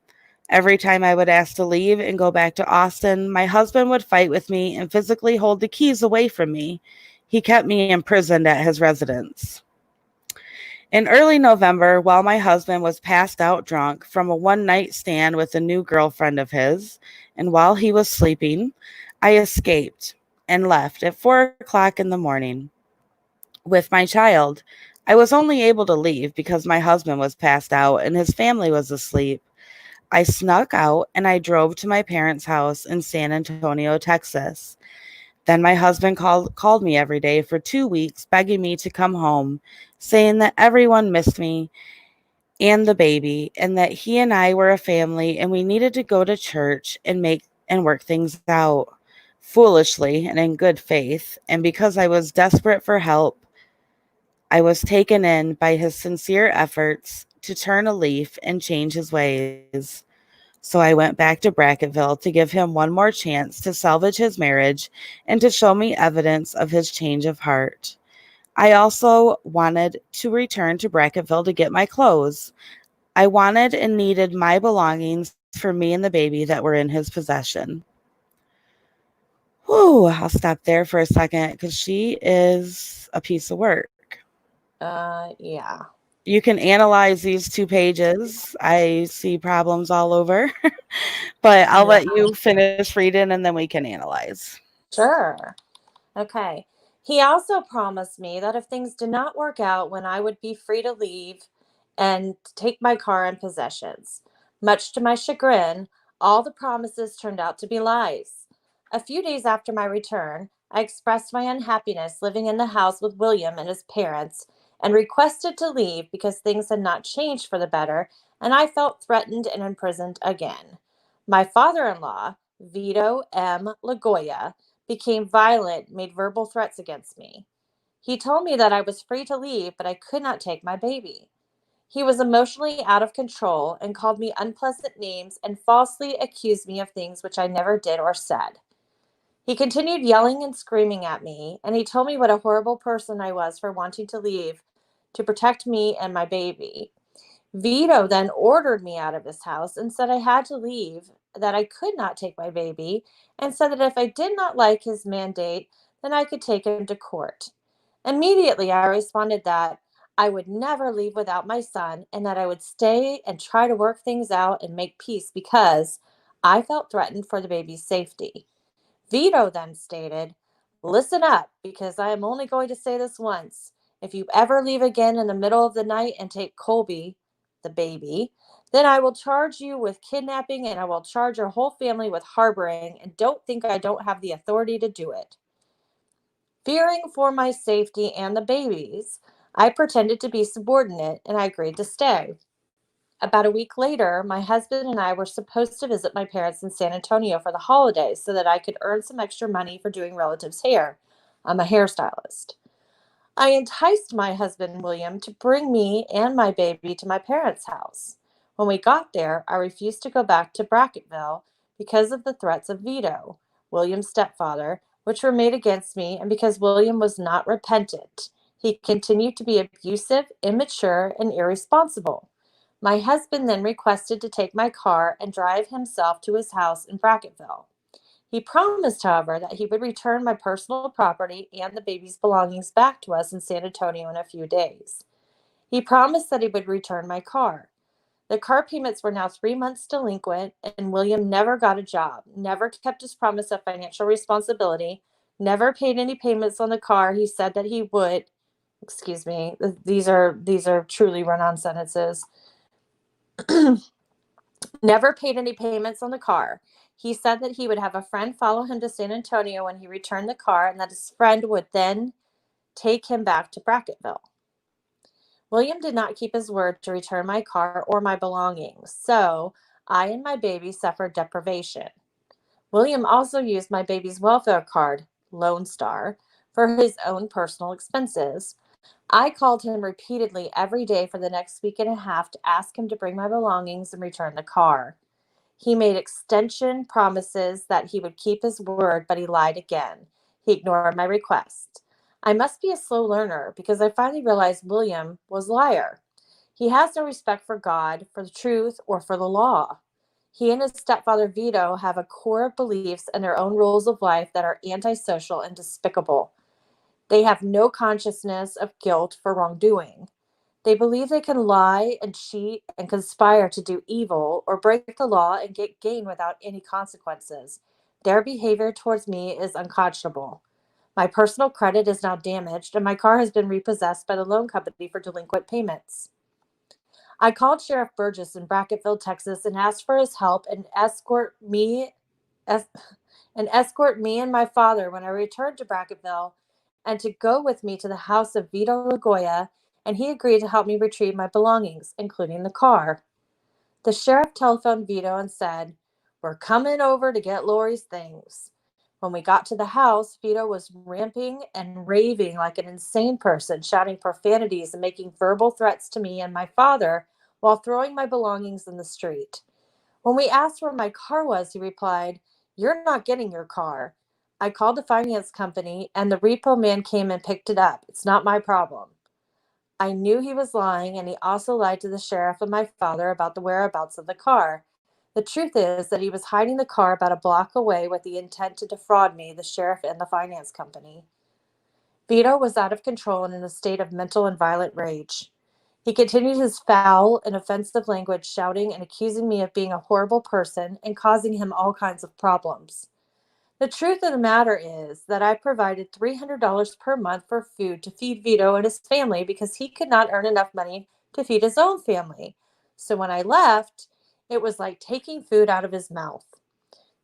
Every time I would ask to leave and go back to Austin, my husband would fight with me and physically hold the keys away from me. He kept me imprisoned at his residence. In early November, while my husband was passed out drunk from a one-night stand with a new girlfriend of his, and while he was sleeping, I escaped and left at 4 o'clock in the morning. With my child, I was only able to leave because my husband was passed out and his family was asleep. I snuck out and I drove to my parents' house in San Antonio, Texas. Then my husband called me every day for 2 weeks, begging me to come home, saying that everyone missed me and the baby, and that he and I were a family and we needed to go to church and work things out. Foolishly and in good faith, and because I was desperate for help, I was taken in by his sincere efforts to turn a leaf and change his ways. So I went back to Brackettville to give him one more chance to salvage his marriage and to show me evidence of his change of heart. I also wanted to return to Brackettville to get my clothes. I wanted and needed my belongings for me and the baby that were in his possession. Whew, I'll stop there for a second because she is a piece of work. Yeah. You can analyze these 2 pages. I see problems all over, but I'll let you finish reading and then we can analyze. Sure. Okay. He also promised me that if things did not work out, when I would be free to leave and take my car and possessions. Much to my chagrin, all the promises turned out to be lies. A few days after my return, I expressed my unhappiness living in the house with William and his parents and requested to leave because things had not changed for the better and I felt threatened and imprisoned again. My father in law, Vito M. Lagoya, became violent, made verbal threats against me. He told me that I was free to leave, but I could not take my baby. He was emotionally out of control and called me unpleasant names and falsely accused me of things which I never did or said. He continued yelling and screaming at me, and he told me what a horrible person I was for wanting to leave to protect me and my baby. Vito then ordered me out of his house and said I had to leave, that I could not take my baby, and said that if I did not like his mandate, then I could take him to court. Immediately, I responded that I would never leave without my son and that I would stay and try to work things out and make peace because I felt threatened for the baby's safety. Vito then stated, "Listen up, because I am only going to say this once. If you ever leave again in the middle of the night and take Colby, the baby, then I will charge you with kidnapping and I will charge your whole family with harboring, and don't think I don't have the authority to do it." Fearing for my safety and the baby's, I pretended to be subordinate and I agreed to stay. About a week later, my husband and I were supposed to visit my parents in San Antonio for the holidays so that I could earn some extra money for doing relatives' hair. I'm a hairstylist. I enticed my husband, William, to bring me and my baby to my parents' house. When we got there, I refused to go back to Bracketville because of the threats of Vito, William's stepfather, which were made against me, and because William was not repentant. He continued to be abusive, immature, and irresponsible. My husband then requested to take my car and drive himself to his house in Bracketville. He promised, however, that he would return my personal property and the baby's belongings back to us in San Antonio in a few days. He promised that he would return my car. The car payments were now 3 months delinquent, and William never got a job, never kept his promise of financial responsibility, never paid any payments on the car he said that he would. Excuse me, these are truly run-on sentences. Never paid any payments on the car. He said that he would have a friend follow him to San Antonio when he returned the car and that his friend would then take him back to Bracketville. William did not keep his word to return my car or my belongings, so I and my baby suffered deprivation. William also used my baby's welfare card, Lone Star, for his own personal expenses. I called him repeatedly every day for the next week and a half to ask him to bring my belongings and return the car. He made extension promises that he would keep his word, but he lied again. He ignored my request. I must be a slow learner because I finally realized William was a liar. He has no respect for God, for the truth, or for the law. He and his stepfather Vito have a core of beliefs and their own rules of life that are antisocial and despicable. They have no consciousness of guilt for wrongdoing. They believe they can lie and cheat and conspire to do evil or break the law and get gain without any consequences. Their behavior towards me is unconscionable. My personal credit is now damaged, and my car has been repossessed by the loan company for delinquent payments. I called Sheriff Burgess in Bracketville, Texas, and asked for his help es- and escort me and my father when I returned to Bracketville, and to go with me to the house of Vito Lagoya, and he agreed to help me retrieve my belongings, including the car. The sheriff telephoned Vito and said, "We're coming over to get Lori's things." When we got to the house, Vito was ramping and raving like an insane person, shouting profanities and making verbal threats to me and my father while throwing my belongings in the street. When we asked where my car was, he replied, "You're not getting your car. I called the finance company and the repo man came and picked it up. It's not my problem." I knew he was lying, and he also lied to the sheriff and my father about the whereabouts of the car. The truth is that he was hiding the car about a block away with the intent to defraud me, the sheriff, and the finance company. Vito was out of control and in a state of mental and violent rage. He continued his foul and offensive language, shouting and accusing me of being a horrible person and causing him all kinds of problems. The truth of the matter is that I provided $300 per month for food to feed Vito and his family because he could not earn enough money to feed his own family. So when I left, it was like taking food out of his mouth.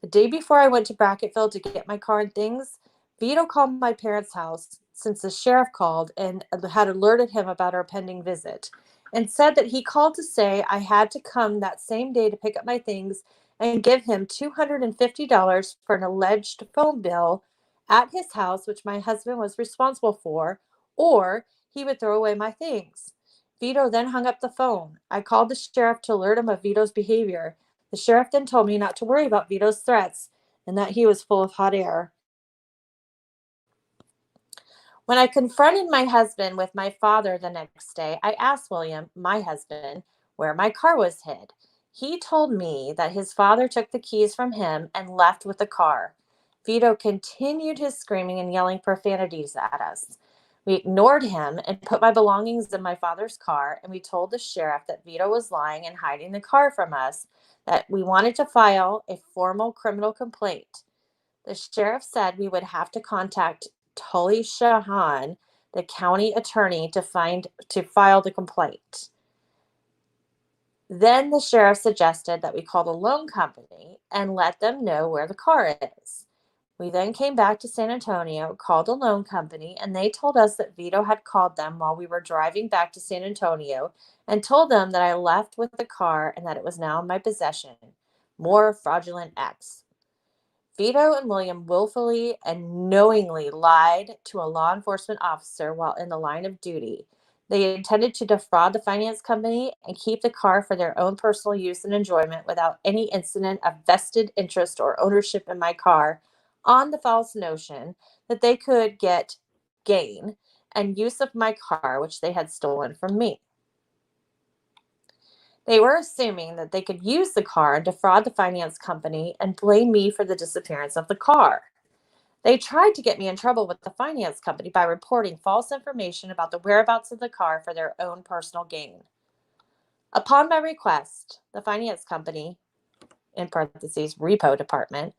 The day before I went to Brackettville to get my car and things, Vito called my parents' house since the sheriff called and had alerted him about our pending visit, and said that he called to say I had to come that same day to pick up my things and give him $250 for an alleged phone bill at his house, which my husband was responsible for, or he would throw away my things. Vito then hung up the phone. I called the sheriff to alert him of Vito's behavior. The sheriff then told me not to worry about Vito's threats and that he was full of hot air. When I confronted my husband with my father the next day, I asked William, my husband, where my car was hid. He told me that his father took the keys from him and left with the car. Vito continued his screaming and yelling profanities at us. We ignored him and put my belongings in my father's car, and we told the sheriff that Vito was lying and hiding the car from us, that we wanted to file a formal criminal complaint. The sheriff said we would have to contact Tully Shahan, the county attorney, to file the complaint. Then the sheriff suggested that we call the loan company and let them know where the car is. We then came back to San Antonio, called the loan company, and they told us that Vito had called them while we were driving back to San Antonio and told them that I left with the car and that it was now in my possession. More fraudulent acts. Vito and William willfully and knowingly lied to a law enforcement officer while in the line of duty. They intended to defraud the finance company and keep the car for their own personal use and enjoyment without any incident of vested interest or ownership in my car, on the false notion that they could get gain and use of my car, which they had stolen from me. They were assuming that they could use the car and defraud the finance company and blame me for the disappearance of the car. They tried to get me in trouble with the finance company by reporting false information about the whereabouts of the car for their own personal gain. Upon my request, the finance company, in parentheses, repo department,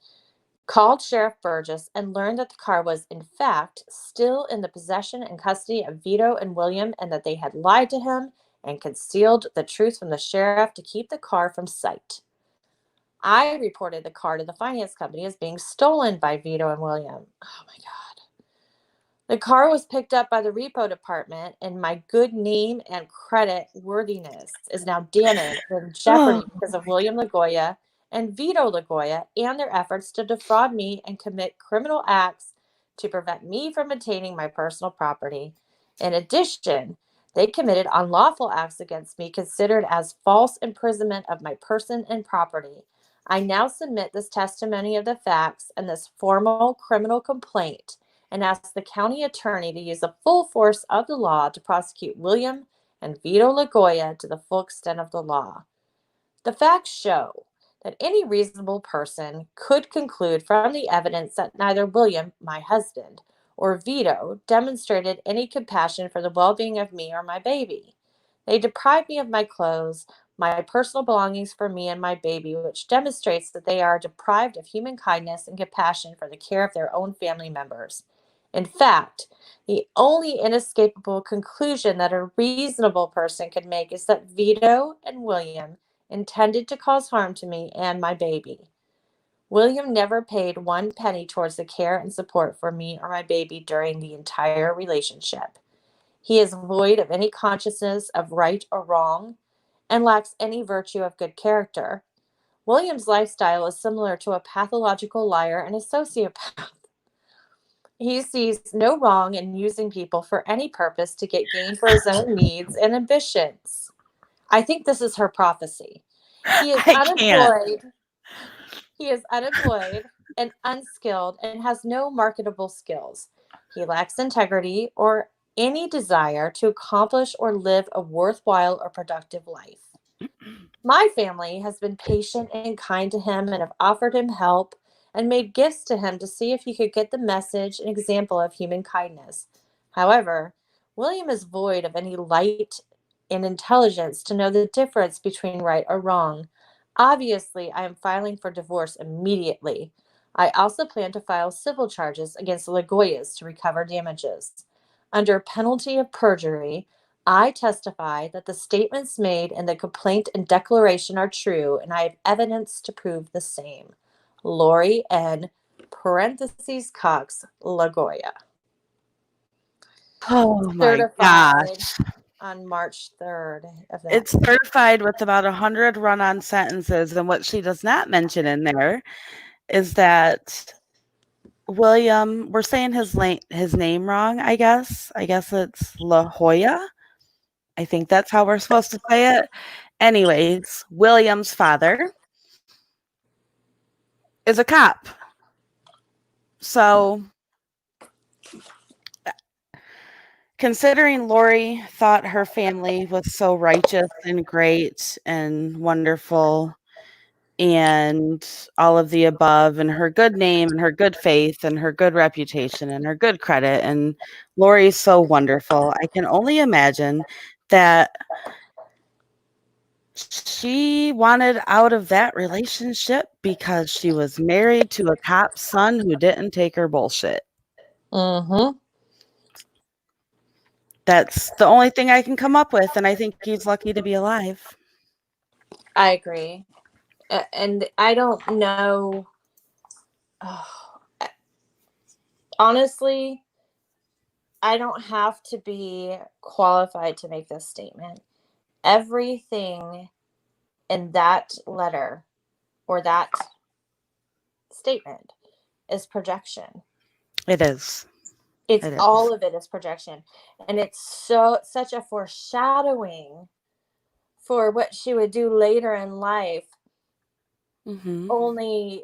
called Sheriff Burgess and learned that the car was, in fact, still in the possession and custody of Vito and William, and that they had lied to him and concealed the truth from the sheriff to keep the car from sight. I reported the car to the finance company as being stolen by Vito and William. Oh my God. The car was picked up by the repo department, and my good name and credit worthiness is now damaged and in jeopardy because of William LaGoya and Vito LaGoya and their efforts to defraud me and commit criminal acts to prevent me from obtaining my personal property. In addition, they committed unlawful acts against me considered as false imprisonment of my person and property. I now submit this testimony of the facts and this formal criminal complaint and ask the county attorney to use the full force of the law to prosecute William and Vito LaGoya to the full extent of the law. The facts show that any reasonable person could conclude from the evidence that neither William, my husband, or Vito demonstrated any compassion for the well-being of me or my baby. They deprived me of my clothes, my personal belongings for me and my baby, which demonstrates that they are deprived of human kindness and compassion for the care of their own family members. In fact, the only inescapable conclusion that a reasonable person could make is that Vito and William intended to cause harm to me and my baby. William never paid one penny towards the care and support for me or my baby during the entire relationship. He is void of any consciousness of right or wrong and lacks any virtue of good character. William's lifestyle is similar to a pathological liar and a sociopath. He sees no wrong in using people for any purpose to get gain for his own needs and ambitions. I think this is her prophecy. He is unemployed. He is unemployed and unskilled and has no marketable skills. He lacks integrity or any desire to accomplish or live a worthwhile or productive life. My family has been patient and kind to him and have offered him help and made gifts to him to see if he could get the message and example of human kindness. However, William is void of any light and intelligence to know the difference between right or wrong. Obviously, I am filing for divorce immediately. I also plan to file civil charges against the Lagoyas to recover damages. Under penalty of perjury, I testify that the statements made in the complaint and declaration are true, and I have evidence to prove the same. Lori N. (parentheses Cox) LaGoya. Oh my Certified gosh. on March 3rd of that. It's certified with about 100 run-on sentences, and what she does not mention in there is that William, we're saying his name wrong, I guess. I guess it's La Jolla. I think that's how we're supposed to say it. Anyways, William's father is a cop. So, considering Lori thought her family was so righteous and great and wonderful and all of the above, and her good name and her good faith and her good reputation and her good credit, and Lori's so wonderful, I can only imagine that she wanted out of that relationship because she was married to a cop's son who didn't take her bullshit. Mm-hmm. That's the only thing I can come up with, and I think he's lucky to be alive. I agree. And I don't know. Oh, honestly, I don't have to be qualified to make this statement. Everything in that letter or that statement is projection. It is. It's It is. all of it is projection. And it's such a foreshadowing for what she would do later in life. Mm-hmm. Only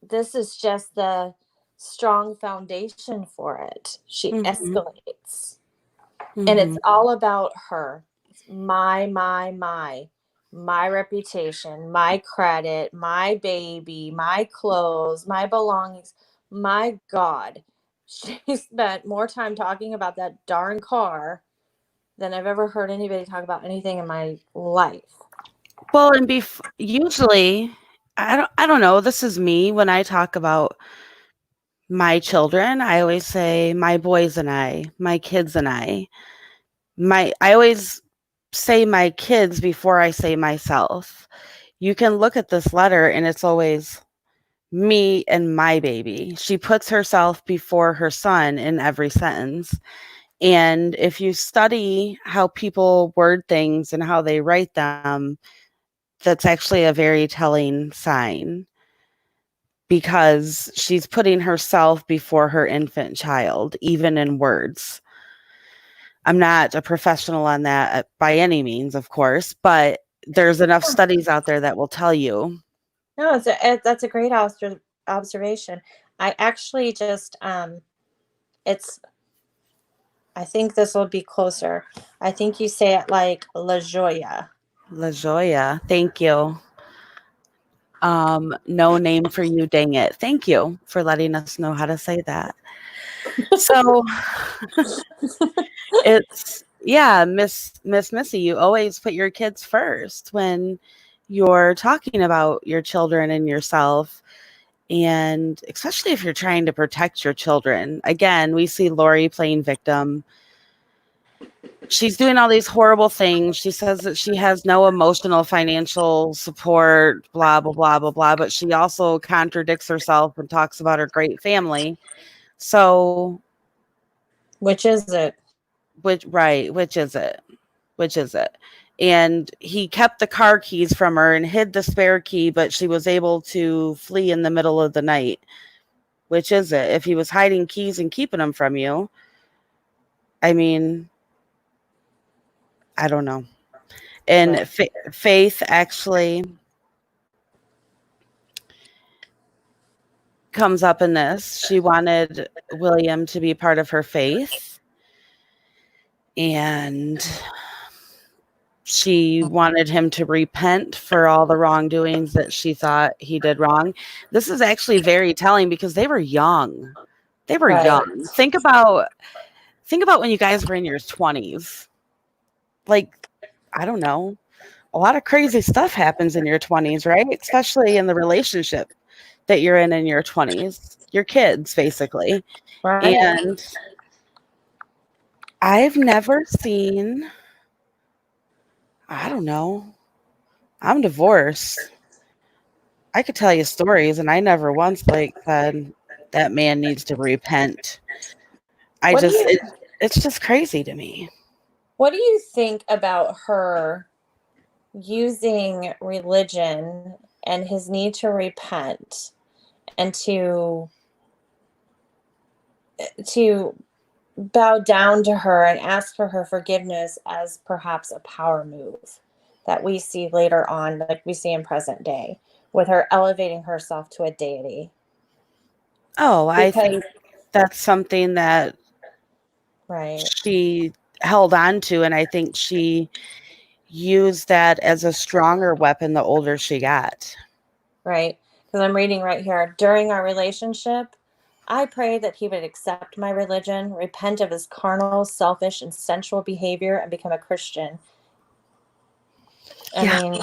this is just the strong foundation for it. She escalates. And it's all about her. It's my reputation, my credit, my baby, my clothes, my belongings. My God, she spent more time talking about that darn car than I've ever heard anybody talk about anything in my life. Well, and usually, I don't know. This is me when I talk about my children. I always say my boys and I, my kids and I. I always say my kids before I say myself. You can look at this letter and it's always me and my baby. She puts herself before her son in every sentence. And if you study how people word things and how they write them, that's actually a very telling sign, because she's putting herself before her infant child, even in words. I'm not a professional on that by any means, of course, but there's enough studies out there that will tell you. No, that's a great observation. I actually just it's I think this will be closer. I think you say it like La Jolla. La Jolla, thank you. No name for you, dang it. Thank you for letting us know how to say that. So it's, yeah, Miss Missy, you always put your kids first when you're talking about your children and yourself. And especially if you're trying to protect your children. Again, we see Lori playing victim. She's doing all these horrible things. She says that she has no emotional, financial support, blah, blah, blah, blah, blah. But she also contradicts herself and talks about her great family. So, Which is it? which is it? Which is it? And he kept the car keys from her and hid the spare key, but she was able to flee in the middle of the night. Which is it? If he was hiding keys and keeping them from you, I mean, I don't know. And Right. Faith actually comes up in this. She wanted William to be part of her faith. And she wanted him to repent for all the wrongdoings that she thought he did wrong. This is actually very telling because they were young. They were Right. young. Think about when you guys were in your 20s. Like, I don't know. A lot of crazy stuff happens in your 20s, right? Especially in the relationship that you're in your 20s. Your kids, basically. Right. And I've never seen, I don't know. I'm divorced. I could tell you stories, and I never once said that man needs to repent. What do you It's just crazy to me. What do you think about her using religion and his need to repent and to bow down to her and ask for her forgiveness as perhaps a power move that we see later on, like we see in present day, with her elevating herself to a deity? Oh, I Because think that's something that right, she held on to, and I think she used that as a stronger weapon the older she got. right. Because I'm reading right here, during our relationship, I pray that he would accept my religion, repent of his carnal, selfish, and sensual behavior, and become a Christian. I Yeah. mean,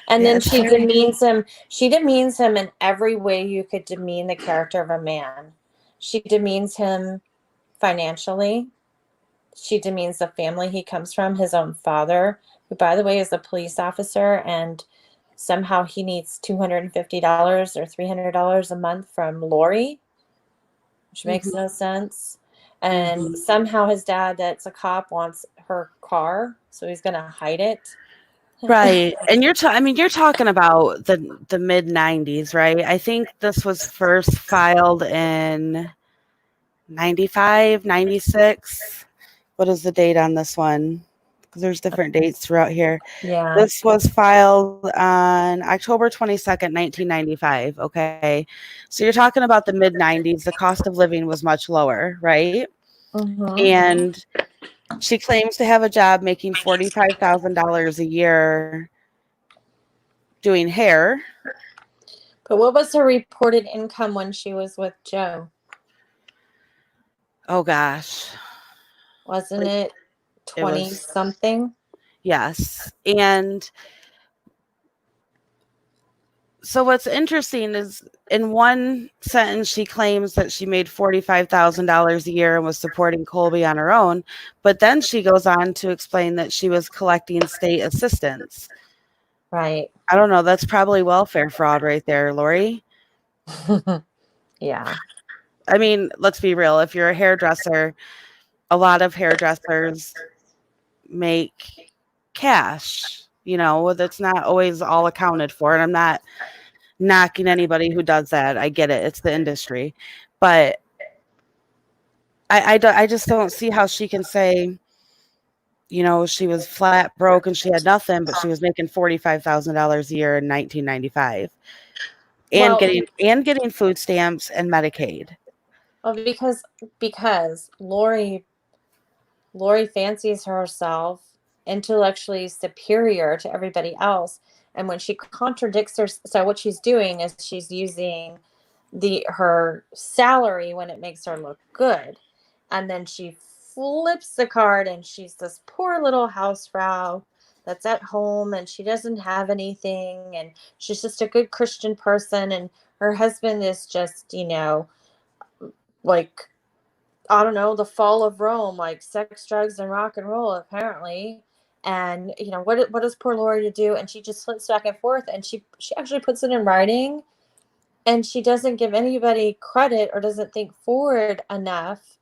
and Yeah, then it's she very- demeans him. She demeans him in every way you could demean the character of a man. She demeans him financially. She demeans the family he comes from, his own father, who, by the way, is a police officer, and somehow he needs $250 or $300 a month from Lori, which makes no sense. And Mhm. somehow his dad, that's a cop, wants her car, so he's going to hide it. Right. And you're talking about the mid 90s, right? I think this was first filed in 95, 96. What is the date on this one? Because there's different dates throughout here. Yeah. This was filed on October 22nd, 1995. Okay. So you're talking about the mid 90s. The cost of living was much lower, right? Mm-hmm. And she claims to have a job making $45,000 a year doing hair. But what was her reported income when she was with Joe? Oh gosh. Wasn't it It 20 was, something? yes. And so what's interesting is in one sentence, she claims that she made $45,000 a year and was supporting Colby on her own. But then she goes on to explain that she was collecting state assistance. Right. I don't know. That's probably welfare fraud right there, Lori. Yeah. I mean, let's be real. If you're a hairdresser, a lot of hairdressers make cash, that's not always all accounted for. And I'm not knocking anybody who does that. I get it. It's the industry. But I just don't see how she can say, she was flat broke and she had nothing, but she was making $45,000 a year in 1995 and Well, getting food stamps and Medicaid. well, because Lori fancies herself intellectually superior to everybody else, and when she contradicts her, so what she's doing is she's using her salary when it makes her look good, and then she flips the card and she's this poor little housefrau that's at home and she doesn't have anything and she's just a good Christian person, and her husband is just like, I don't know, the fall of Rome, like sex, drugs, and rock and roll, apparently. And what does poor Lori to do? And she just flips back and forth, and she actually puts it in writing, and she doesn't give anybody credit or doesn't think forward enough,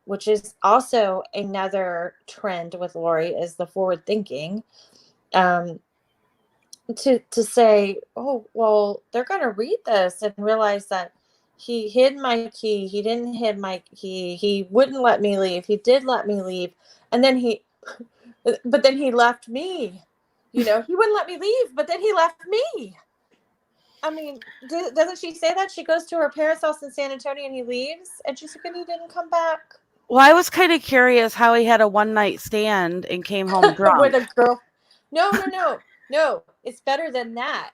which is also another trend with Lori, is the forward thinking. To say, oh well, they're gonna read this and realize that he hid my key, he didn't hid my key, he wouldn't let me leave, he did let me leave, and then but then he left me. He wouldn't let me leave, but then he left me. I mean, doesn't she say that? She goes to her parents' house in San Antonio and he leaves, and she said, and he didn't come back. Well, I was kind of curious how he had a one-night stand and came home drunk. With a girl. No. It's better than that.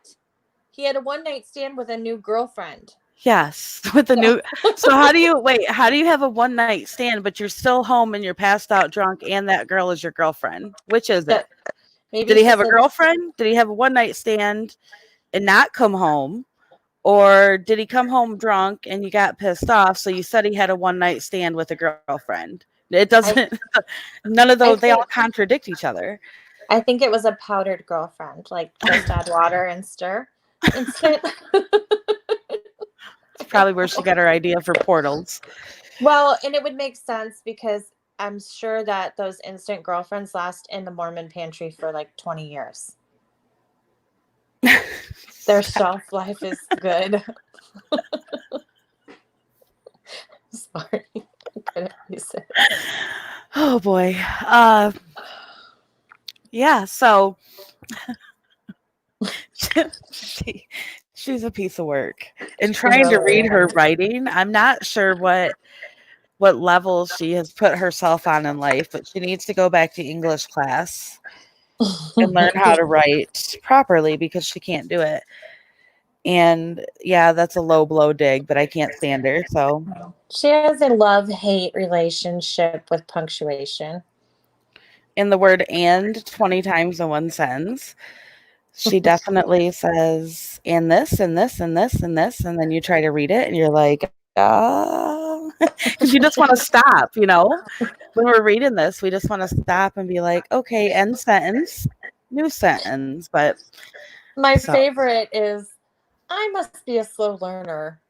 He had a one-night stand with a new girlfriend. Yes, with the new. So how do you have a one-night stand, but you're still home and you're passed out drunk, and that girl is your girlfriend? Which is it? Maybe Did he she have a said- girlfriend? Did he have a one-night stand and not come home? Or did he come home drunk and you got pissed off? So you said he had a one-night stand with a girlfriend. It doesn't. None of those. They all contradict each other. I think it was a powdered girlfriend, like just add water and stir. Instant. It's probably where she got her idea for portals. Well, and it would make sense because I'm sure that those instant girlfriends last in the Mormon pantry for like 20 years. Their shelf life is good. Sorry. Couldn't use it. Oh boy. Yeah, so she's a piece of work. And trying to read her writing, I'm not sure what level she has put herself on in life, but she needs to go back to English class and learn how to write properly because she can't do it. And yeah, that's a low blow dig, but I can't stand her. So She has a love-hate relationship with punctuation. in the word "and" 20 times in one sentence, she definitely says "and this and this and this and this," and then you try to read it and you're like, because you just want to stop, you know. When we're reading this, we just want to stop and be like, okay, end sentence, new sentence. But My favorite is, I must be a slow learner.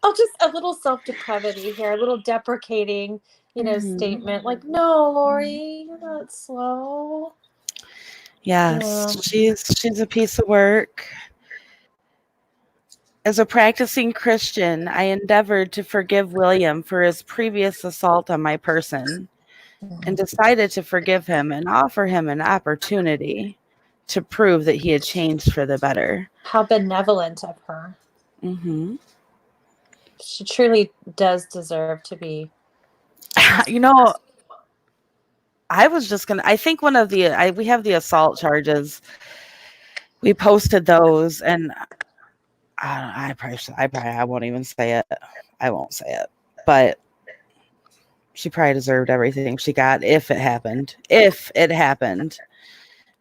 I'll just a little self-depravity here, a little deprecating, statement. Like, no, Lori, you're not slow. Yes, she's a piece of work. As a practicing Christian, I endeavored to forgive William for his previous assault on my person and decided to forgive him and offer him an opportunity to prove that he had changed for the better. How benevolent of her. Mm-hmm. She truly does deserve to be. I was just going to, I think one of we have the assault charges. We posted those and I won't even say it. I won't say it, but she probably deserved everything she got if it happened,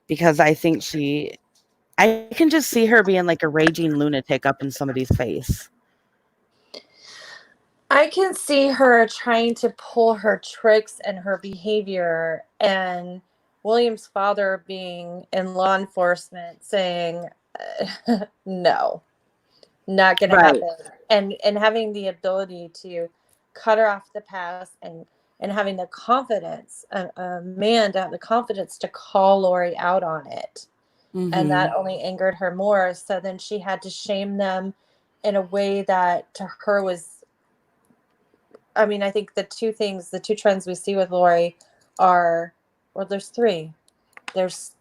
because I think I can just see her being like a raging lunatic up in somebody's face. I can see her trying to pull her tricks and her behavior, and William's father being in law enforcement saying, no, not going to happen. And having the ability to cut her off the pass and having the confidence, a man to have the confidence to call Lori out on it. Mm-hmm. And that only angered her more. So then she had to shame them in a way that to her was, I mean, I think the two trends we see with Lori are, well, there's three. There's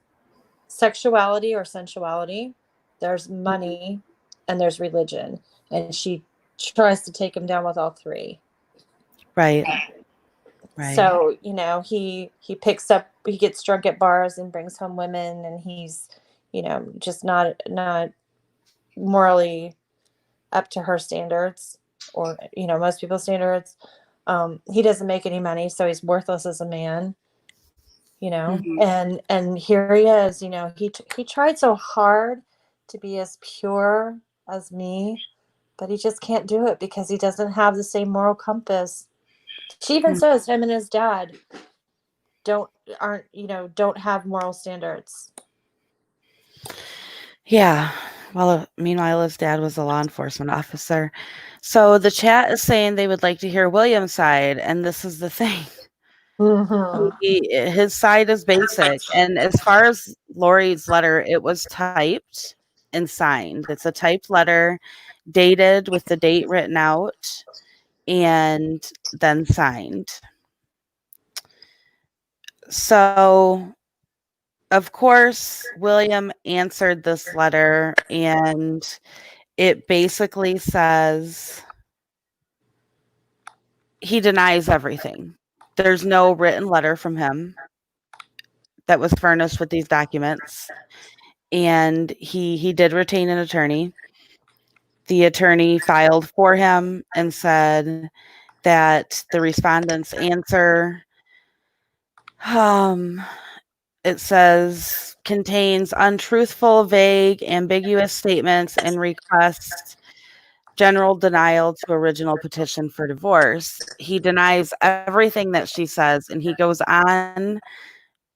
sexuality or sensuality, there's money, and there's religion. And she tries to take him down with all three. Right. So, he gets drunk at bars and brings home women, and he's, just not morally up to her standards or, most people's standards. He doesn't make any money, so he's worthless as a man, and here he is, he tried so hard to be as pure as me, but he just can't do it because he doesn't have the same moral compass. She even says him and his dad don't have moral standards. Yeah. Well, meanwhile, his dad was a law enforcement officer. So the chat is saying they would like to hear William's side, and this is the thing. Mm-hmm. His side is basic, and as far as Lori's letter, it was typed and signed. It's a typed letter, dated with the date written out, and then signed. So, of course, William answered this letter, and it basically says, he denies everything. There's no written letter from him that was furnished with these documents. And he did retain an attorney. The attorney filed for him and said that the respondent's answer, it says, contains untruthful, vague, ambiguous statements and requests general denial to original petition for divorce. He denies everything that she says, and he goes on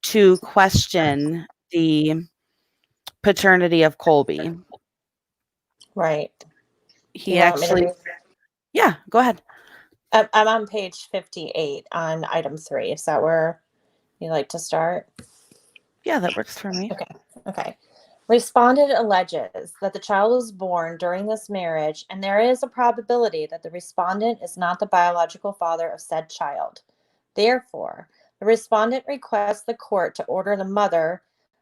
to question the paternity of Colby. Right. He actually, yeah, go ahead. I'm on page 58 on item 3. Is that where you like to start? Yeah, that works for me. Okay. Respondent alleges that the child was born during this marriage, and there is a probability that the respondent is not the biological father of said child. Therefore, the respondent requests the court to order the mother,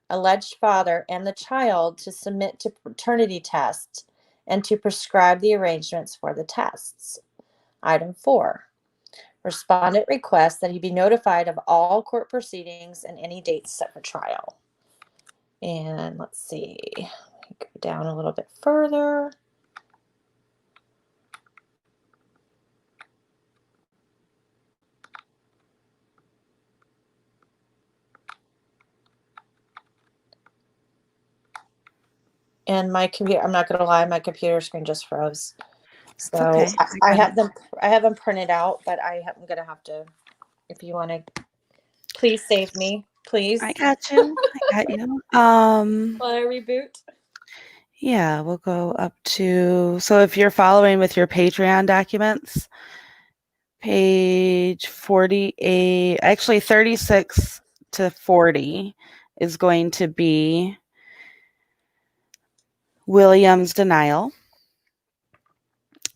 alleged father, and the child to submit to paternity tests and to prescribe the arrangements for the tests. Item 4. Respondent requests that he be notified of all court proceedings and any dates set for trial. And let's see, go down a little bit further. And my computer, I'm not going to lie, my computer screen just froze. So okay. I have them printed out, but I'm going to have to, if you want to, please save me, please. I got you. I got you. Will I reboot? Yeah, we'll go up to, so if you're following with your Patreon documents, page 48, actually 36 to 40 is going to be William's denial.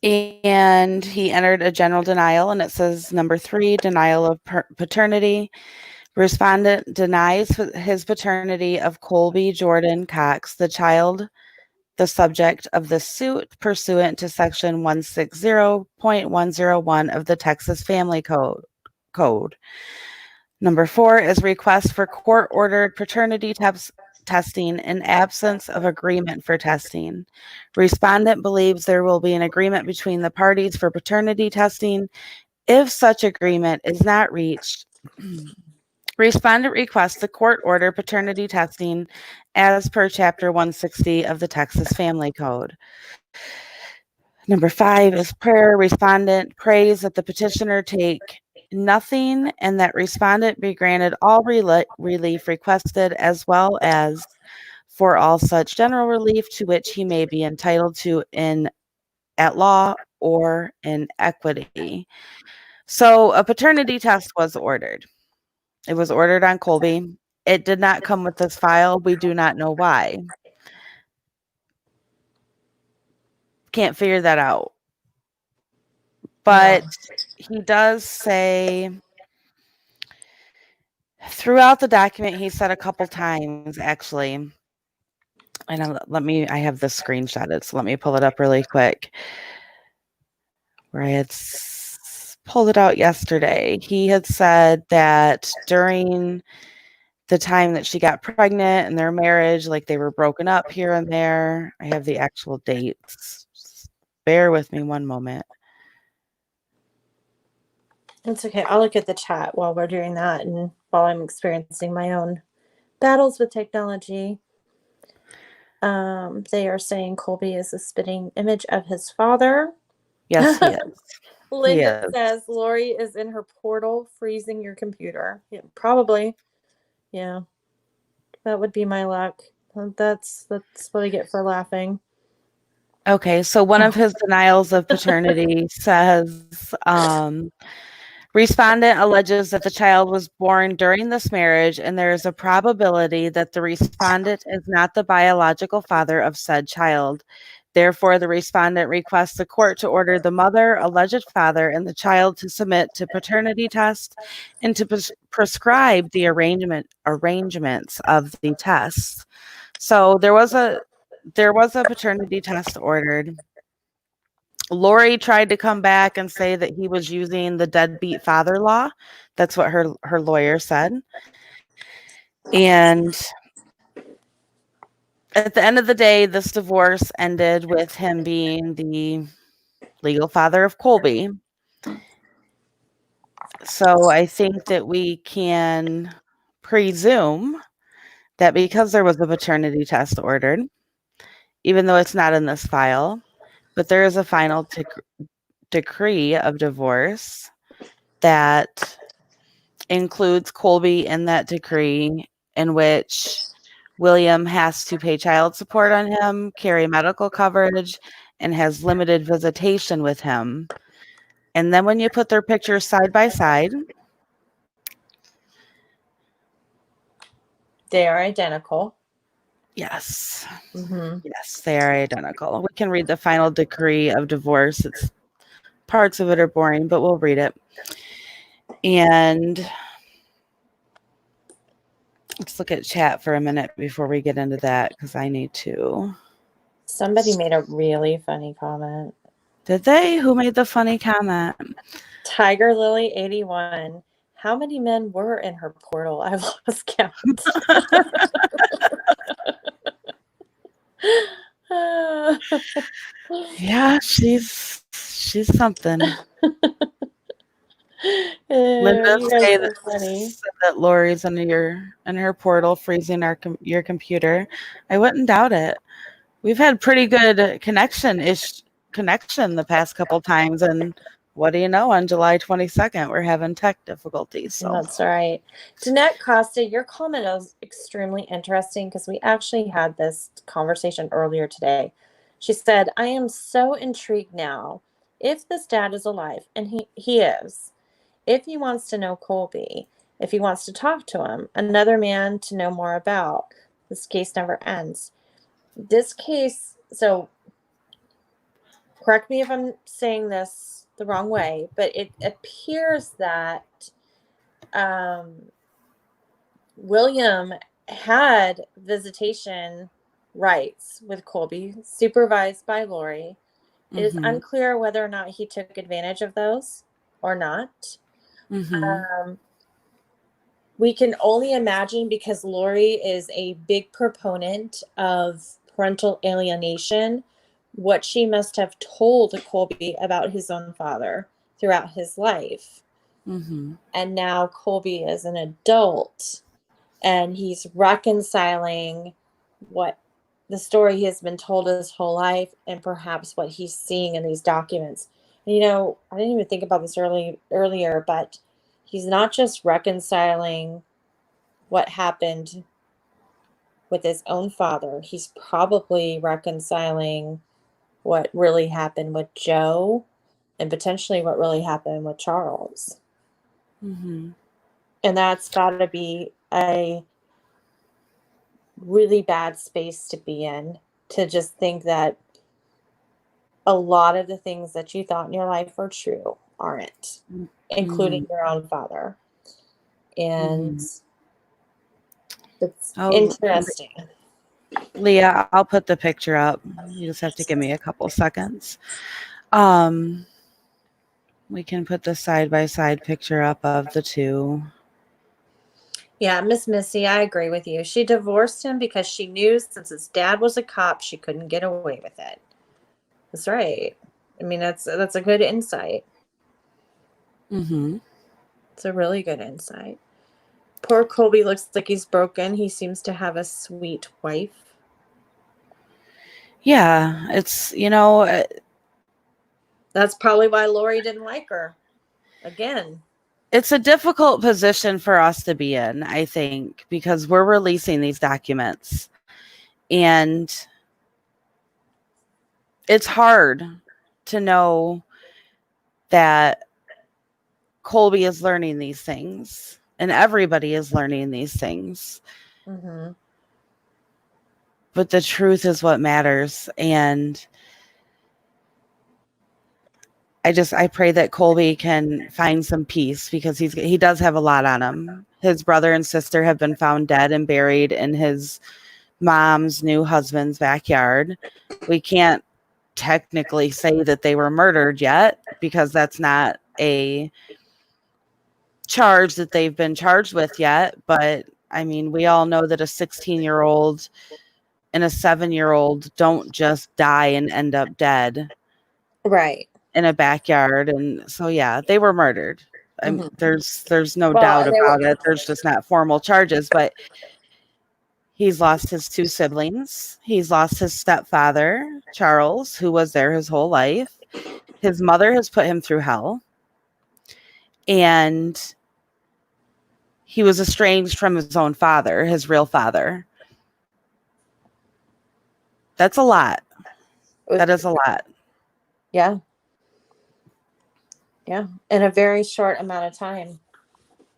And he entered a general denial, and it says number 3, denial of paternity. Respondent denies his paternity of Colby Jordan Cox, the child, the subject of the suit pursuant to section 160.101 of the Texas Family Code. Number 4 is request for court-ordered paternity testing in absence of agreement for testing. Respondent believes there will be an agreement between the parties for paternity testing. If such agreement is not reached, respondent requests the court order paternity testing as per Chapter 160 of the Texas Family Code. Number 5 is prayer. Respondent prays that the petitioner take nothing and that respondent be granted all relief requested, as well as for all such general relief to which he may be entitled to at law or in equity. So a paternity test was ordered. It was ordered on Colby. It did not come with this file. We do not know why. Can't figure that out. But he does say throughout the document, he said a couple times, actually, and I have this screenshotted, so let me pull it up really quick. Where I had pulled it out yesterday. He had said that during the time that she got pregnant and their marriage, like they were broken up here and there. I have the actual dates. Just bear with me one moment. It's okay. I'll look at the chat while we're doing that and while I'm experiencing my own battles with technology. They are saying Colby is a spitting image of his father. Yes, he is. Linda says Lori is in her portal freezing your computer. Yeah, probably. Yeah. That would be my luck. That's what I get for laughing. Okay, so one of his denials of paternity says, respondent alleges that the child was born during this marriage, and there is a probability that the respondent is not the biological father of said child. Therefore, the respondent requests the court to order the mother, alleged father, and the child to submit to paternity test and to prescribe the arrangements of the tests. So there was a paternity test ordered. Lori tried to come back and say that he was using the deadbeat father law. That's what her lawyer said. And at the end of the day, this divorce ended with him being the legal father of Colby. So I think that we can presume that because there was a paternity test ordered, even though it's not in this file, but there is a final decree of divorce that includes Colby in that decree, in which William has to pay child support on him, carry medical coverage, and has limited visitation with him. And then when you put their pictures side by side, They are identical. yes, Mm-hmm. yes, they are identical. We can read the final decree of divorce. It's parts of it are boring, but we'll read it. And let's look at chat for a minute before we get into that, because I need to. Somebody made a really funny comment. Did they? Who made the funny comment? Tiger Lily 81. How many men were in her portal? I've lost count. Yeah, she's something. Linda You guys said are funny. that Lori's in her portal freezing your computer. I wouldn't doubt it. We've had pretty good connection the past couple times, and what do you know? On July 22nd, we're having tech difficulties. So that's right. Danette Costa, your comment was extremely interesting because we actually had this conversation earlier today. She said, I am so intrigued now. If this dad is alive, and he is, if he wants to know Colby, if he wants to talk to him, another man to know more about, this case never ends. This case, so correct me if I'm saying this the wrong way, but it appears that William had visitation rights with Colby, supervised by Lori. It is unclear whether or not he took advantage of those or not. We can only imagine, because Lori is a big proponent of parental alienation, what she must have told Colby about his own father throughout his life. And now Colby is an adult, and he's reconciling what the story he has been told his whole life and perhaps what he's seeing in these documents. And, I didn't even think about this earlier, but he's not just reconciling what happened with his own father. He's probably reconciling what really happened with Joe and potentially what really happened with Charles. And that's got to be a really bad space to be in, to just think that a lot of the things that you thought in your life were true aren't, including your own father. And it's interesting. Leah, I'll put the picture up. You just have to give me a couple seconds. We can put the side-by-side picture up of the two. Yeah, Miss Missy, I agree with you. She divorced him because she knew since his dad was a cop, she couldn't get away with it. That's right. I mean, that's a good insight. It's a really good insight. Poor Colby looks like he's broken. He seems to have a sweet wife. Yeah, it's, that's probably why Lori didn't like her. Again, it's a difficult position for us to be in, I think, because we're releasing these documents, and it's hard to know that Colby is learning these things and everybody is learning these things. But the truth is what matters. And I pray that Colby can find some peace, because he does have a lot on him. His brother and sister have been found dead and buried in his mom's new husband's backyard. We can't technically say that they were murdered yet, because that's not a charge that they've been charged with yet. But I mean, we all know that a 16-year-old and a 7-year-old don't just die and end up dead Right. in a backyard. And so, yeah, they were murdered. Mhm. There's no Well, doubt and they were- about it. There's just not formal charges, but he's lost his 2 siblings. He's lost his stepfather, Charles, who was there his whole life. His mother has put him through hell. And he was estranged from his own father, his real father. That's a lot. That is a lot. Yeah. Yeah. In a very short amount of time.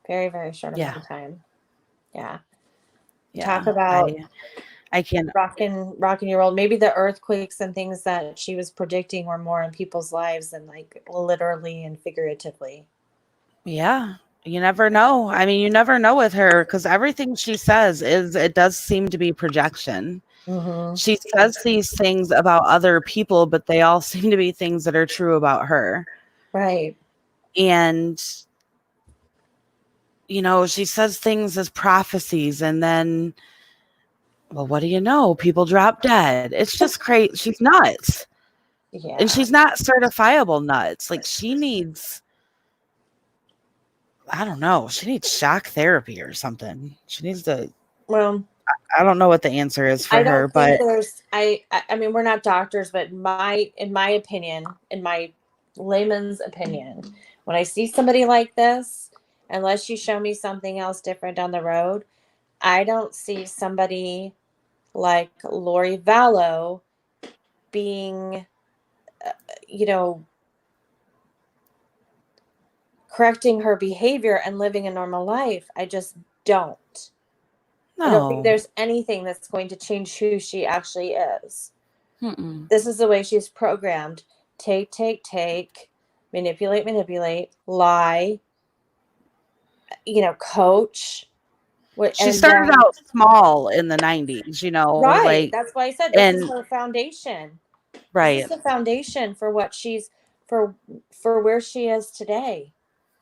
Very, very short amount of time. Yeah. Talk about I can't. rocking your world. Maybe the earthquakes and things that she was predicting were more in people's lives than like literally and figuratively. Yeah. You never know. I mean, you never know with her, because everything she says it does seem to be projection. Mm-hmm. She says these things about other people, but they all seem to be things that are true about her. Right. And, you know, she says things as prophecies, and then, well, what do you know? People drop dead. It's just crazy. She's nuts. Yeah. And she's not certifiable nuts. Like, she needs, I don't know, she needs shock therapy or something. She needs to, Well, I don't know what the answer is for I don't her, think but there's I mean, we're not doctors, but in my opinion, in my layman's opinion, when I see somebody like this, unless you show me something else different down the road, I don't see somebody like Lori Vallow being, you know, correcting her behavior and living a normal life. I just don't. I don't think no. there's anything that's going to change who she actually is. Mm-mm. This is the way she's programmed. Take, manipulate, lie, coach. She started out small in the 90s, Right. like, That's why I said this is and her foundation. This right. is the foundation for what she's for where she is today.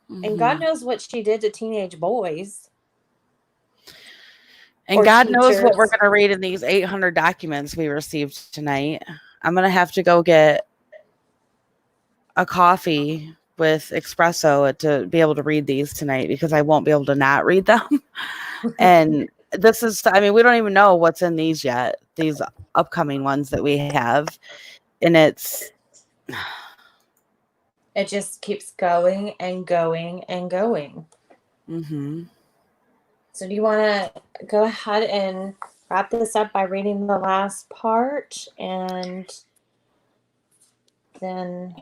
And God knows what she did to teenage boys. And or God knows what teachers. we're going to read in these 800 documents we received tonight. I'm going to have to go get a coffee with espresso to be able to read these tonight, because I won't be able to not read them. And this is, I mean, we don't even know what's in these yet, these upcoming ones that we have. And it just keeps going and going and going. Mm-hmm. So do you want to go ahead and wrap this up by reading the last part, and then...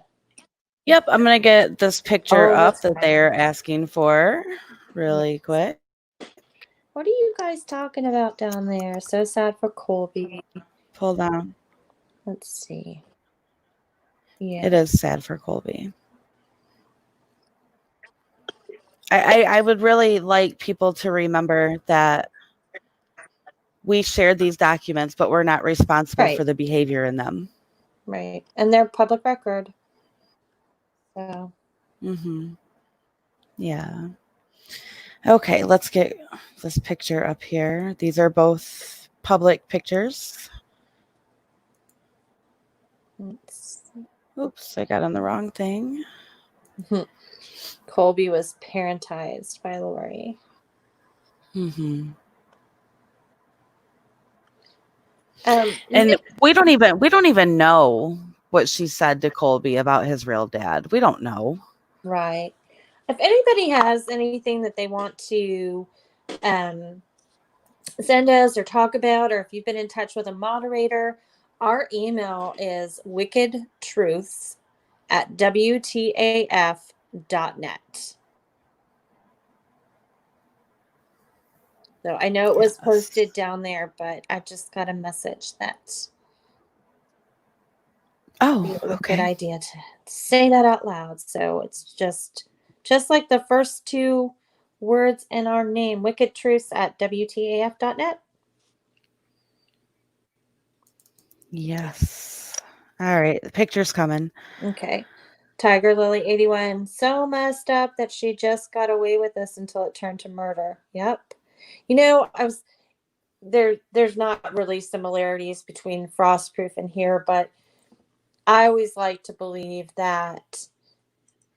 Yep, I'm going to get this picture up that right. they're asking for really quick. What are you guys talking about down there? So sad for Colby. Hold on. Let's see. Yeah. It is sad for Colby. I would really like people to remember that we shared these documents, but we're not responsible for the behavior in them. Right. And they're public record. So. Mm-hmm. Yeah. Okay, let's get this picture up here. These are both public pictures. Oops, I got on the wrong thing. Colby was parentized by Lori. Mm-hmm. And we don't even know what she said to Colby about his real dad. We don't know. Right. If anybody has anything that they want to send us or talk about, or if you've been in touch with a moderator, our email is wickedtruths@WTAF.net. So I know it was posted down there, but I just got a message that okay. a good idea to say that out loud. So it's just like the first 2 words in our name, wickedtruths@WTAF.net. Yes, All right. The picture's coming. Okay. Tiger Lily 81. So messed up that she just got away with this until it turned to murder. Yep. You know, there's not really similarities between Frostproof and here, but I always like to believe that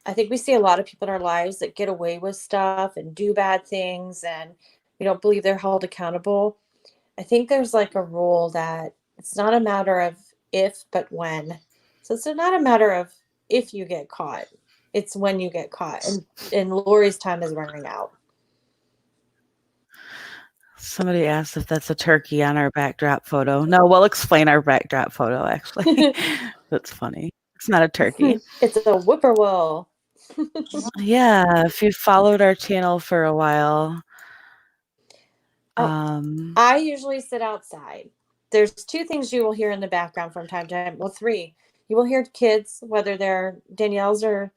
I think we see a lot of people in our lives that get away with stuff and do bad things, and we don't believe they're held accountable. I think there's like a rule that it's not a matter of if, but when. So it's not a matter of if you get caught, it's when you get caught. And Lori's time is running out. Somebody asked if that's a turkey on our backdrop photo. No, we'll explain our backdrop photo, actually. That's funny. It's not a turkey. It's a whippoorwill. Yeah, if you followed our channel for a while. I usually sit outside. There's two things you will hear in the background from time to time. Well, three. You will hear kids, whether they're Danielle's or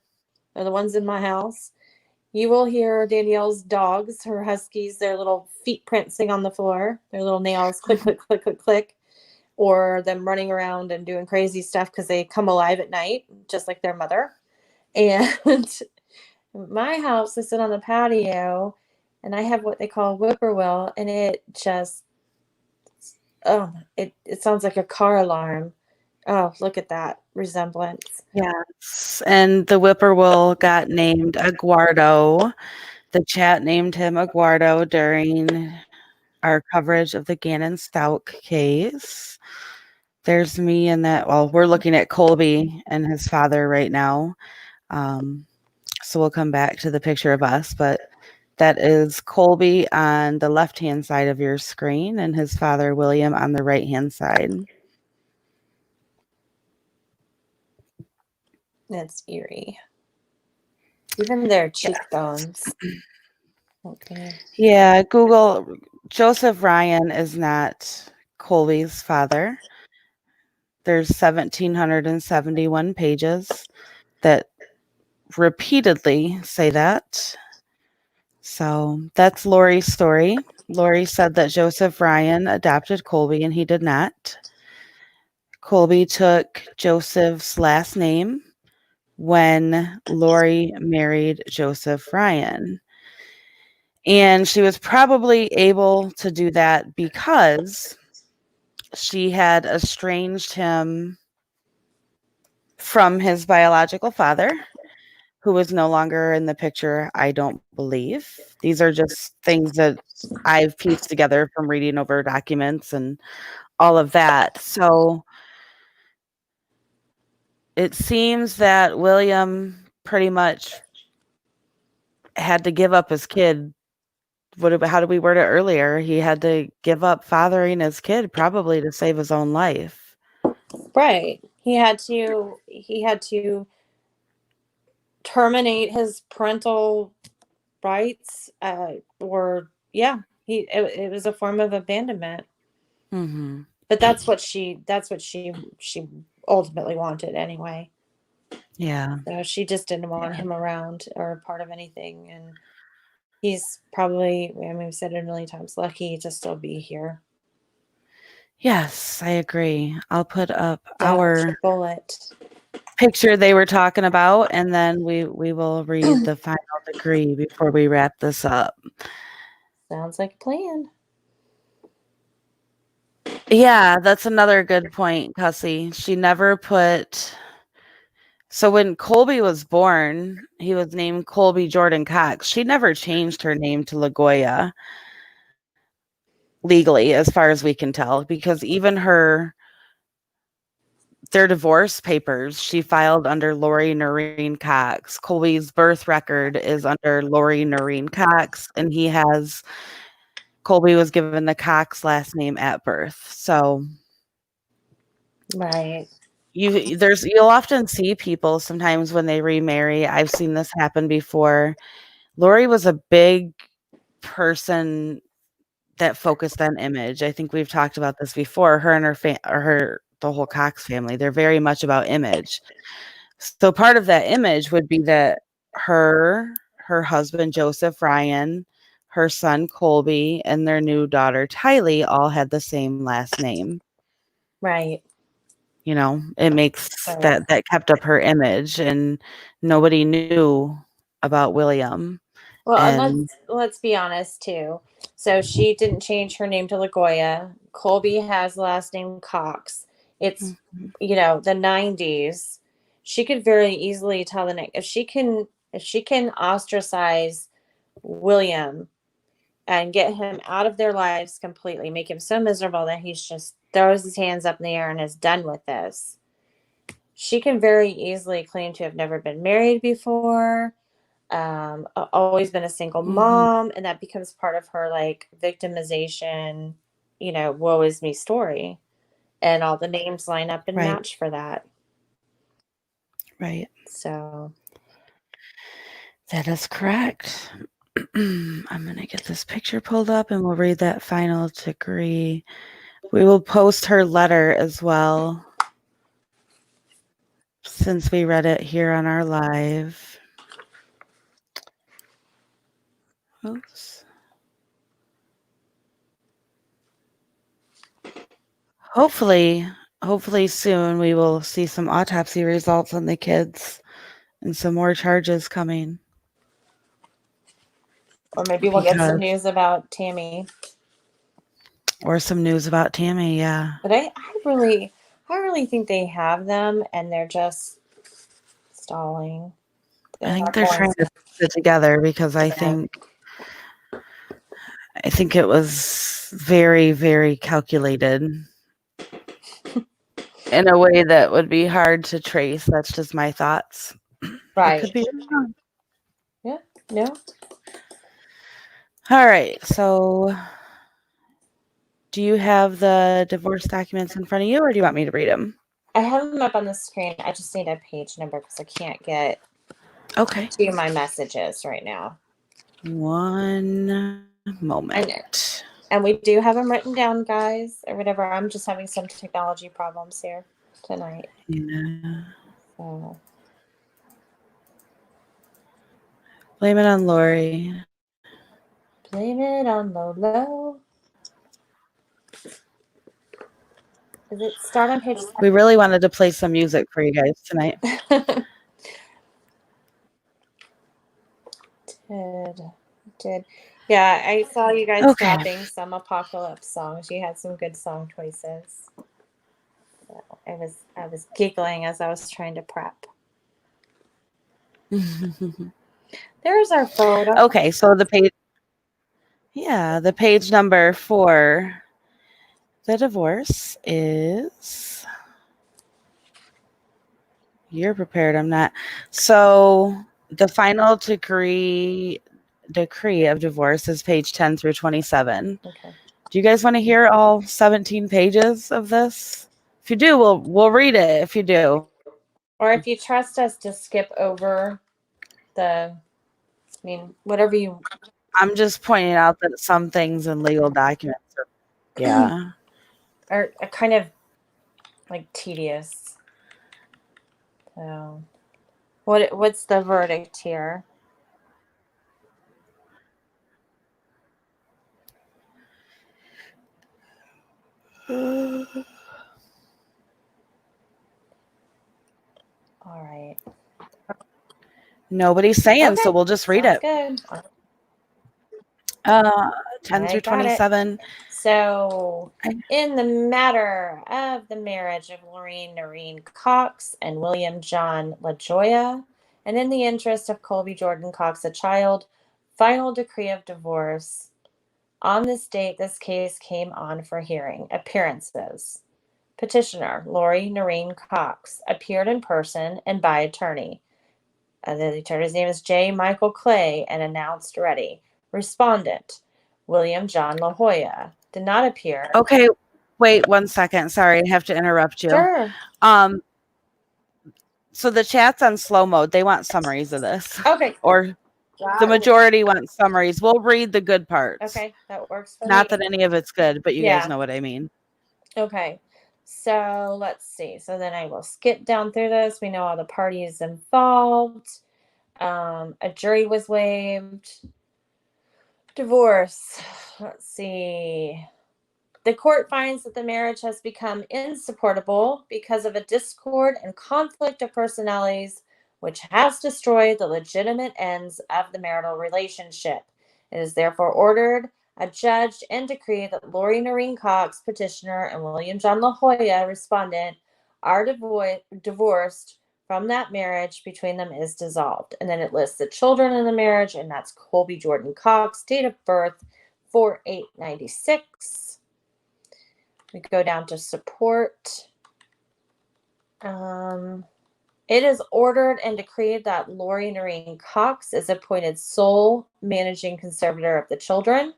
the ones in my house. You will hear Danielle's dogs, her huskies, their little feet printing on the floor, their little nails click, click, click, click, click, or them running around and doing crazy stuff because they come alive at night, just like their mother. And my house is sit on the patio, and I have what they call a whippoorwill, and it just, it sounds like a car alarm. Oh, look at that resemblance. Yes, and the whippoorwill got named Aguardo. The chat named him Aguardo during our coverage of the Gannon Stout case. There's me and that. Well, we're looking at Colby and his father right now. So we'll come back to the picture of us, but that is Colby on the left-hand side of your screen and his father, William, on the right-hand side. That's eerie. Even their cheekbones. Okay. Yeah, Google Joseph Ryan is not Colby's father. There's 1,771 pages that repeatedly say that. So that's Lori's story. Lori said that Joseph Ryan adopted Colby and he did not. Colby took Joseph's last name when Lori married Joseph Ryan. And she was probably able to do that because she had estranged him from his biological father, who was no longer in the picture, I don't believe. These are just things that I've pieced together from reading over documents and all of that. So it seems that William pretty much had to give up his kid. How did we word it earlier? He had to give up fathering his kid probably to save his own life. Right. He had to terminate his parental rights, it was a form of abandonment. Mm-hmm. But that's what she ultimately wanted anyway. Yeah. So she just didn't want him around or part of anything, and he's probably, I mean, we've said it a million times, lucky to still be here. Yes, I agree. I'll put up Dodged our a bullet. picture they were talking about, and then we will read the final degree before we wrap this up. Sounds like a plan. Yeah, that's another good point, Cussy. She never put. So when Colby was born, he was named Colby Jordan Cox. She never changed her name to LaGoya legally, as far as we can tell, because even their divorce papers, she filed under Lori Noreen Cox. Colby's birth record is under Lori Noreen Cox, and Colby was given the Cox last name at birth. So Right. you'll often see people sometimes when they remarry. I've seen this happen before. Lori was a big person that focused on image. I think we've talked about this before. Her and the whole Cox family, they're very much about image. So part of that image would be that her husband Joseph Ryan, her son Colby, and their new daughter Tylee all had the same last name. Right. You know, it makes Right. that kept up her image, and nobody knew about William. Well, and And let's be honest too. So she didn't change her name to LaGoya. Colby has the last name Cox. It's Mhm. the 90s. She could very easily tell the next if she can ostracize William and get him out of their lives completely, make him so miserable that he's just throws his hands up in the air and is done with this. She can very easily claim to have never been married before, always been a single Mhm. mom, and that becomes part of her like victimization, woe is me story, and all the names line up and Right, match for that. right. So That is correct. I'm gonna get this picture pulled up and we'll read that final decree. We will post her letter as well, since we read it here on our live. Oops. Hopefully soon we will see some autopsy results on the kids and some more charges coming. or maybe we'll get some Because news about Tammy. or some news about Tammy, yeah. But I really think they have them and they're just stalling. I They're think not they're going trying to put it together because I to. think it was very, very calculated in a way that would be hard to trace. That's just my thoughts. I Right. could be wrong. Yeah. No. All right. So, do you have the divorce documents in front of you, or do you want me to read them? I have them up on the screen. I just need a page number because I can't get Okay. to my messages right now. One moment. And we do have them written down, guys, or whatever. I'm just having some technology problems here tonight. Yeah. So Blame it on Lori. blame it on Lolo. Does it start on page We really wanted to play some music for you guys tonight. Did. Yeah, I saw you guys Okay. dropping some apocalypse songs. You had some good song choices. So I was giggling as I was trying to prep. There's our photo. Okay, so the page number for the divorce is, you're prepared, I'm not. So the final decree of divorce is page 10 through 27. Okay. Do you guys want to hear all 17 pages of this? If you do, we'll read it if you do. Or if you trust us to skip over whatever you. I'm just pointing out that some things in legal documents Are kind of like tedious. So, what's the verdict here? All right. Nobody's saying, so we'll just read it. Good. 10 through 27. So, in the matter of the marriage of Lorraine Noreen Cox and William John LaJoya, and in the interest of Colby Jordan Cox, a child, final decree of divorce. On this date, this case came on for hearing. Appearances. Petitioner, Lori Noreen Cox, appeared in person and by attorney. The attorney's name is J. Michael Clay and announced ready. Respondent, William John La Jolla, did not appear. Okay, wait 1 second. Sorry, I have to interrupt you. Sure. So the chat's on slow mode. They want summaries of this. Okay. Or the majority want summaries. We'll read the good parts. Okay, that works for me. Not that any of it's good, but you guys know what I mean. Okay. So let's see. So then I will skip down through this. We know all the parties involved. A jury was waived. Divorce. Let's see. The court finds that the marriage has become insupportable because of a discord and conflict of personalities, which has destroyed the legitimate ends of the marital relationship. It is therefore ordered, adjudged, and decreed that Lori Noreen Cox, petitioner, and William John La Jolla, respondent, are divorced from that marriage between them is dissolved. And then it lists the children in the marriage, and that's Colby Jordan Cox, date of birth 4/8/96. We go down to support. It is ordered and decreed that Lori Noreen Cox is appointed sole managing conservator of the children.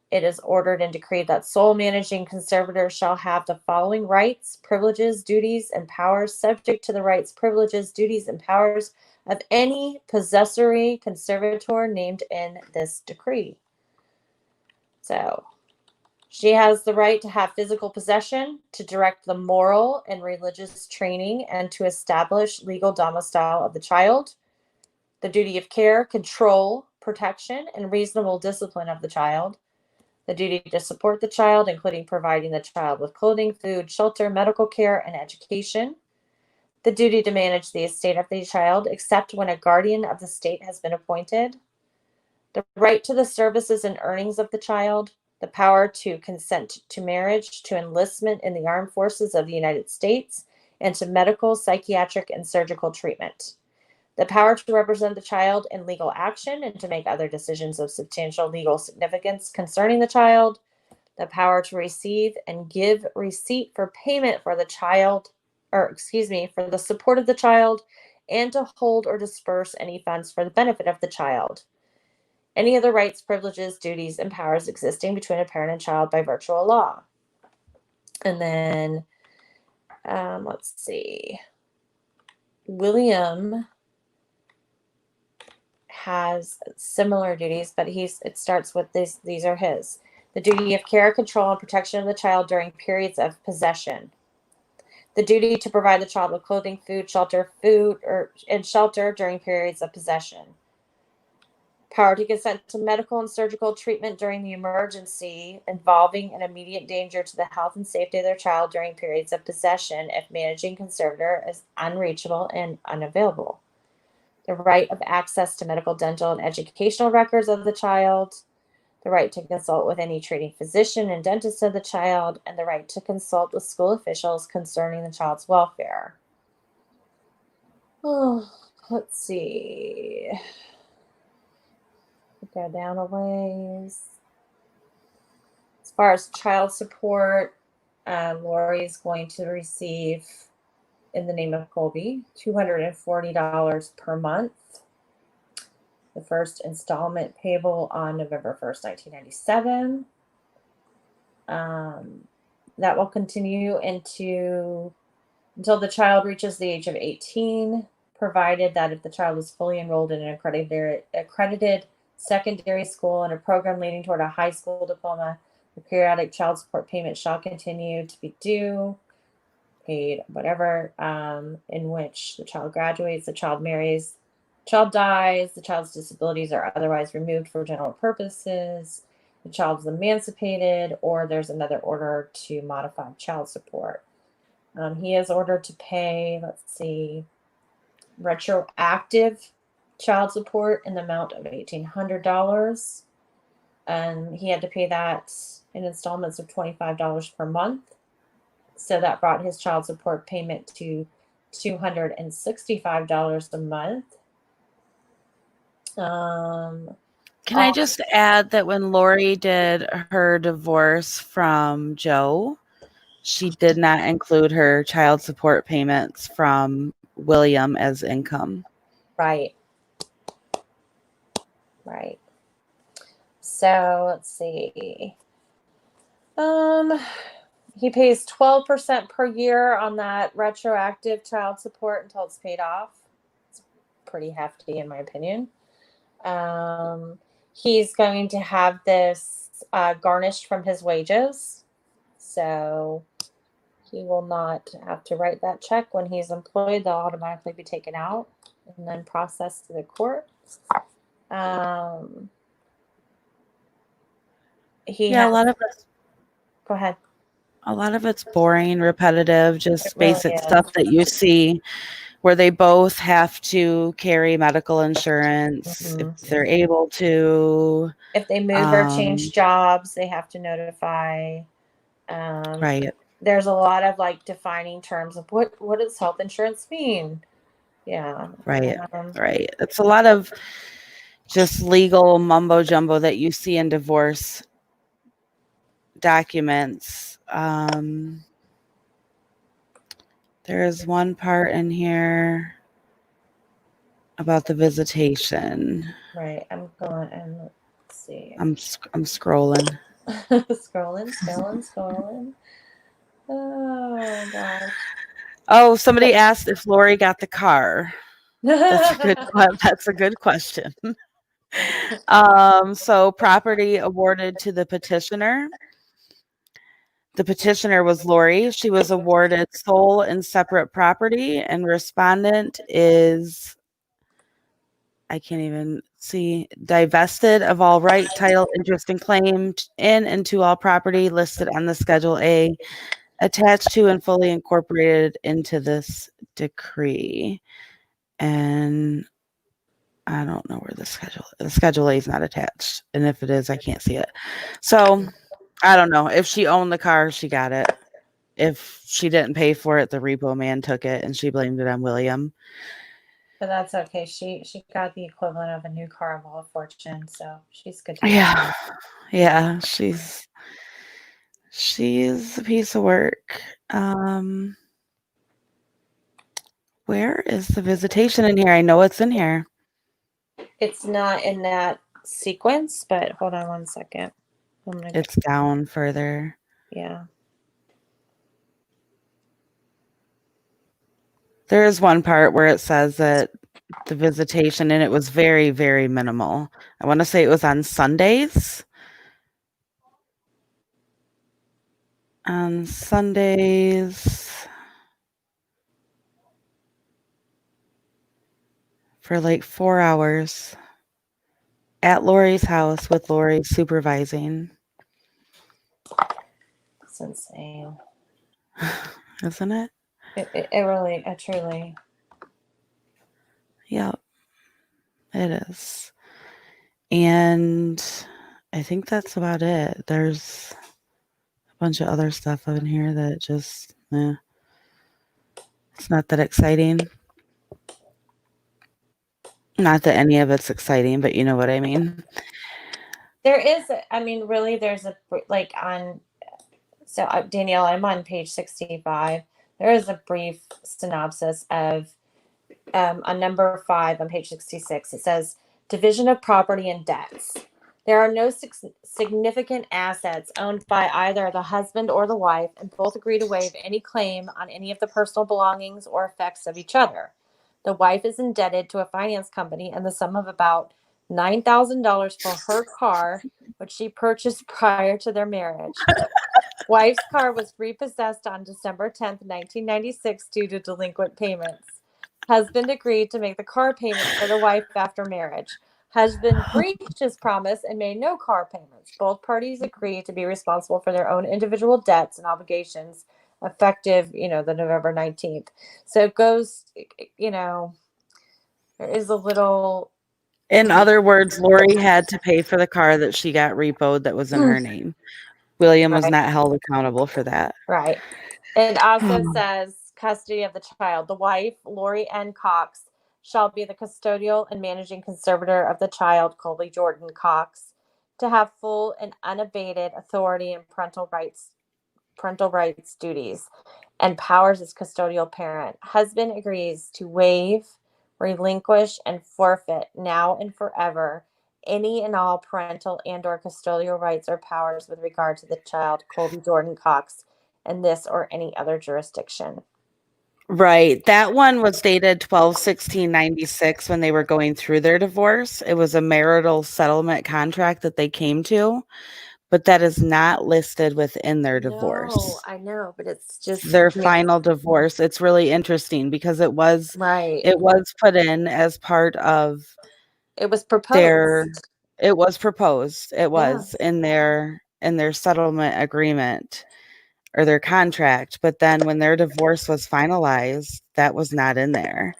It is ordered and decreed that sole managing conservator shall have the following rights, privileges, duties, and powers subject to the rights, privileges, duties, and powers of any possessory conservator named in this decree. So she has the right to have physical possession, to direct the moral and religious training, and to establish legal domicile of the child, the duty of care, control, protection, and reasonable discipline of the child, the duty to support the child, including providing the child with clothing, food, shelter, medical care, and education, the duty to manage the estate of the child, except when a guardian of the state has been appointed, the right to the services and earnings of the child, the power to consent to marriage, to enlistment in the armed forces of the United States, and to medical, psychiatric, and surgical treatment. The power to represent the child in legal action and to make other decisions of substantial legal significance concerning the child. The power to receive and give receipt for payment for the child, for the support of the child, and to hold or disperse any funds for the benefit of the child. Any other rights, privileges, duties, and powers existing between a parent and child by virtue of law. And then, let's see. William has similar duties, but it starts with this. These are his. The duty of care, control, and protection of the child during periods of possession. The duty to provide the child with clothing, food, shelter during periods of possession. Power to consent to medical and surgical treatment during the emergency involving an immediate danger to the health and safety of their child during periods of possession if managing conservator is unreachable and unavailable. The right of access to medical, dental, and educational records of the child. The right to consult with any treating physician and dentist of the child, and the right to consult with school officials concerning the child's welfare. Oh, let's see. Go down a ways. As far as child support, Lori is going to receive, in the name of Colby, $240 per month. The first installment payable on November 1st, 1997. That will continue until the child reaches the age of 18, provided that if the child is fully enrolled in an accredited secondary school and a program leading toward a high school diploma, the periodic child support payment shall continue to be due, paid, whatever, in which the child graduates, the child marries, the child dies, the child's disabilities are otherwise removed for general purposes, the child is emancipated, or there's another order to modify child support. He is ordered to pay, retroactive child support in the amount of $1,800. And he had to pay that in installments of $25 per month. So that brought his child support payment to $265 a month. Can I just add that when Lori did her divorce from Joe, she did not include her child support payments from William as income. Right. So let's see. He pays 12% per year on that retroactive child support until it's paid off. It's pretty hefty, in my opinion. He's going to have this garnished from his wages. So he will not have to write that check when he's employed. They'll automatically be taken out and then processed to the court. A lot of us Go ahead. A lot of it's boring, repetitive, just It really basic is. stuff that you see where they both have to carry medical insurance if they're able to. If they move or change jobs, they have to notify. Right. There's a lot of like defining terms of what does health insurance mean? Yeah. Right. Right. It's a lot of just legal mumbo jumbo that you see in divorce documents. There is one part in here about the visitation. Right. I'm going and let's see. I'm scrolling. Scrolling. Oh gosh. Oh, somebody asked if Lori got the car. That's a good question. So property awarded to the petitioner. The petitioner was Lori. She was awarded sole and separate property, and respondent is, I can't even see, divested of all right, title, interest, and claim in and to all property listed on the Schedule A, attached to and fully incorporated into this decree. And I don't know where the Schedule A is not attached. And if it is, I can't see it. So I don't know. If she owned the car, she got it. If she didn't pay for it, the repo man took it and she blamed it on William. But that's okay. She got the equivalent of a new car of all fortune, so she's good. Yeah. Yeah, she's a piece of work. Where is the visitation in here? I know it's in here. It's not in that sequence, but hold on one second. It's down further. Yeah. There is one part where it says that the visitation, and it was very, very minimal. I want to say it was on Sundays. On Sundays for like 4 hours at Lori's house with Lori supervising. It's insane. Isn't it? It really, truly. Yep, it is. And I think that's about it. There's a bunch of other stuff in here that just, it's not that exciting. Not that any of it's exciting, but you know what I mean. There is, really, there's a, like on, so Danielle, I'm on page 65. There is a brief synopsis of, on number 5 on page 66. It says, division of property and debts. There are no significant assets owned by either the husband or the wife, and both agree to waive any claim on any of the personal belongings or effects of each other. The wife is indebted to a finance company in the sum of about $9,000 for her car, which she purchased prior to their marriage. Wife's car was repossessed on December 10th, 1996 due to delinquent payments. Husband agreed to make the car payments for the wife after marriage. Husband breached his promise and made no car payments. Both parties agreed to be responsible for their own individual debts and obligations effective, the November 19th. So it goes, there is a little. In other words, Lori had to pay for the car that she got repoed that was in her name. William was not held accountable for that. Right. It also says custody of the child. The wife, Lori N. Cox, shall be the custodial and managing conservator of the child, Colby Jordan Cox, to have full and unabated authority and parental rights duties, and powers as custodial parent. Husband agrees to waive, relinquish, and forfeit now and forever any and all parental and or custodial rights or powers with regard to the child, Colby Jordan Cox, in this or any other jurisdiction. Right. That one was dated 12/16/96 when they were going through their divorce. It was a marital settlement contract that they came to, but that is not listed within their divorce. No, I know, but it's just their final divorce. It's really interesting because it was put in as part of it was proposed. It was proposed. It was in their in their settlement agreement or their contract, but then when their divorce was finalized, that was not in there.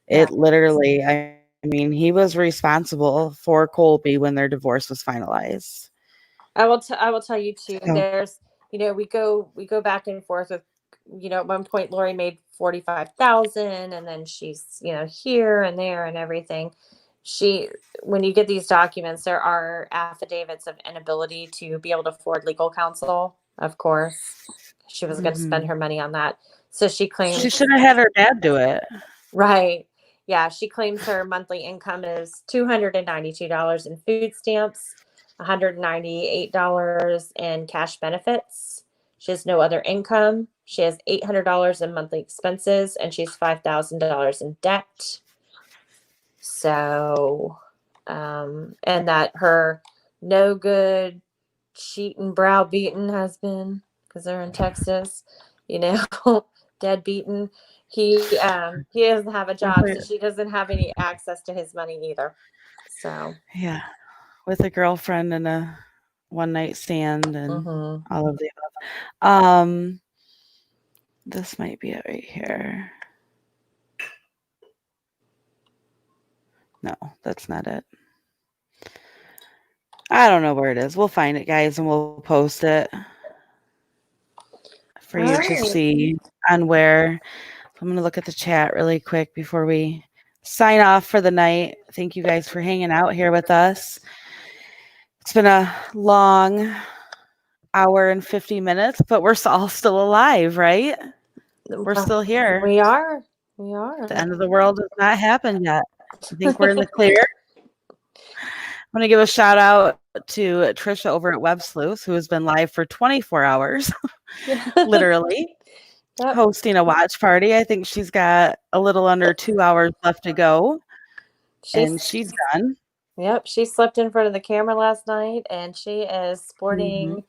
Yeah. It literally, I mean, he was responsible for Colby when their divorce was finalized. I will tell you too. So, There's, we go back and forth with, at one point Lori made 45,000, and then she's, here and there and everything. When you get these documents, there are affidavits of inability to be able to afford legal counsel. Of course, she was going to spend her money on that, so she claims she should have had her dad do it. Right. Yeah, she claims her monthly income is $292 in food stamps, $198 in cash benefits. She has no other income. She has $800 in monthly expenses, and she's $5,000 in debt. So, and that her no good, cheating, browbeaten husband, because they're in Texas, dead beaten. He doesn't have a job, so she doesn't have any access to his money either. So yeah, with a girlfriend and a one night stand and all of the above. This might be it right here. No, that's not it. I don't know where it is. We'll find it, guys, and we'll post it for you to see on where. I'm going to look at the chat really quick before we sign off for the night. Thank you guys for hanging out here with us. It's been a long hour and 50 minutes, but we're all still alive, right? We're still here. We are. The end of the world has not happened yet. I think we're in the clear. I'm going to give a shout out to Trisha over at Web Sleuth, who has been live for 24 hours, literally, hosting a watch party. I think she's got a little under 2 hours left to go, and she's done. Yep, she slept in front of the camera last night, and she is sporting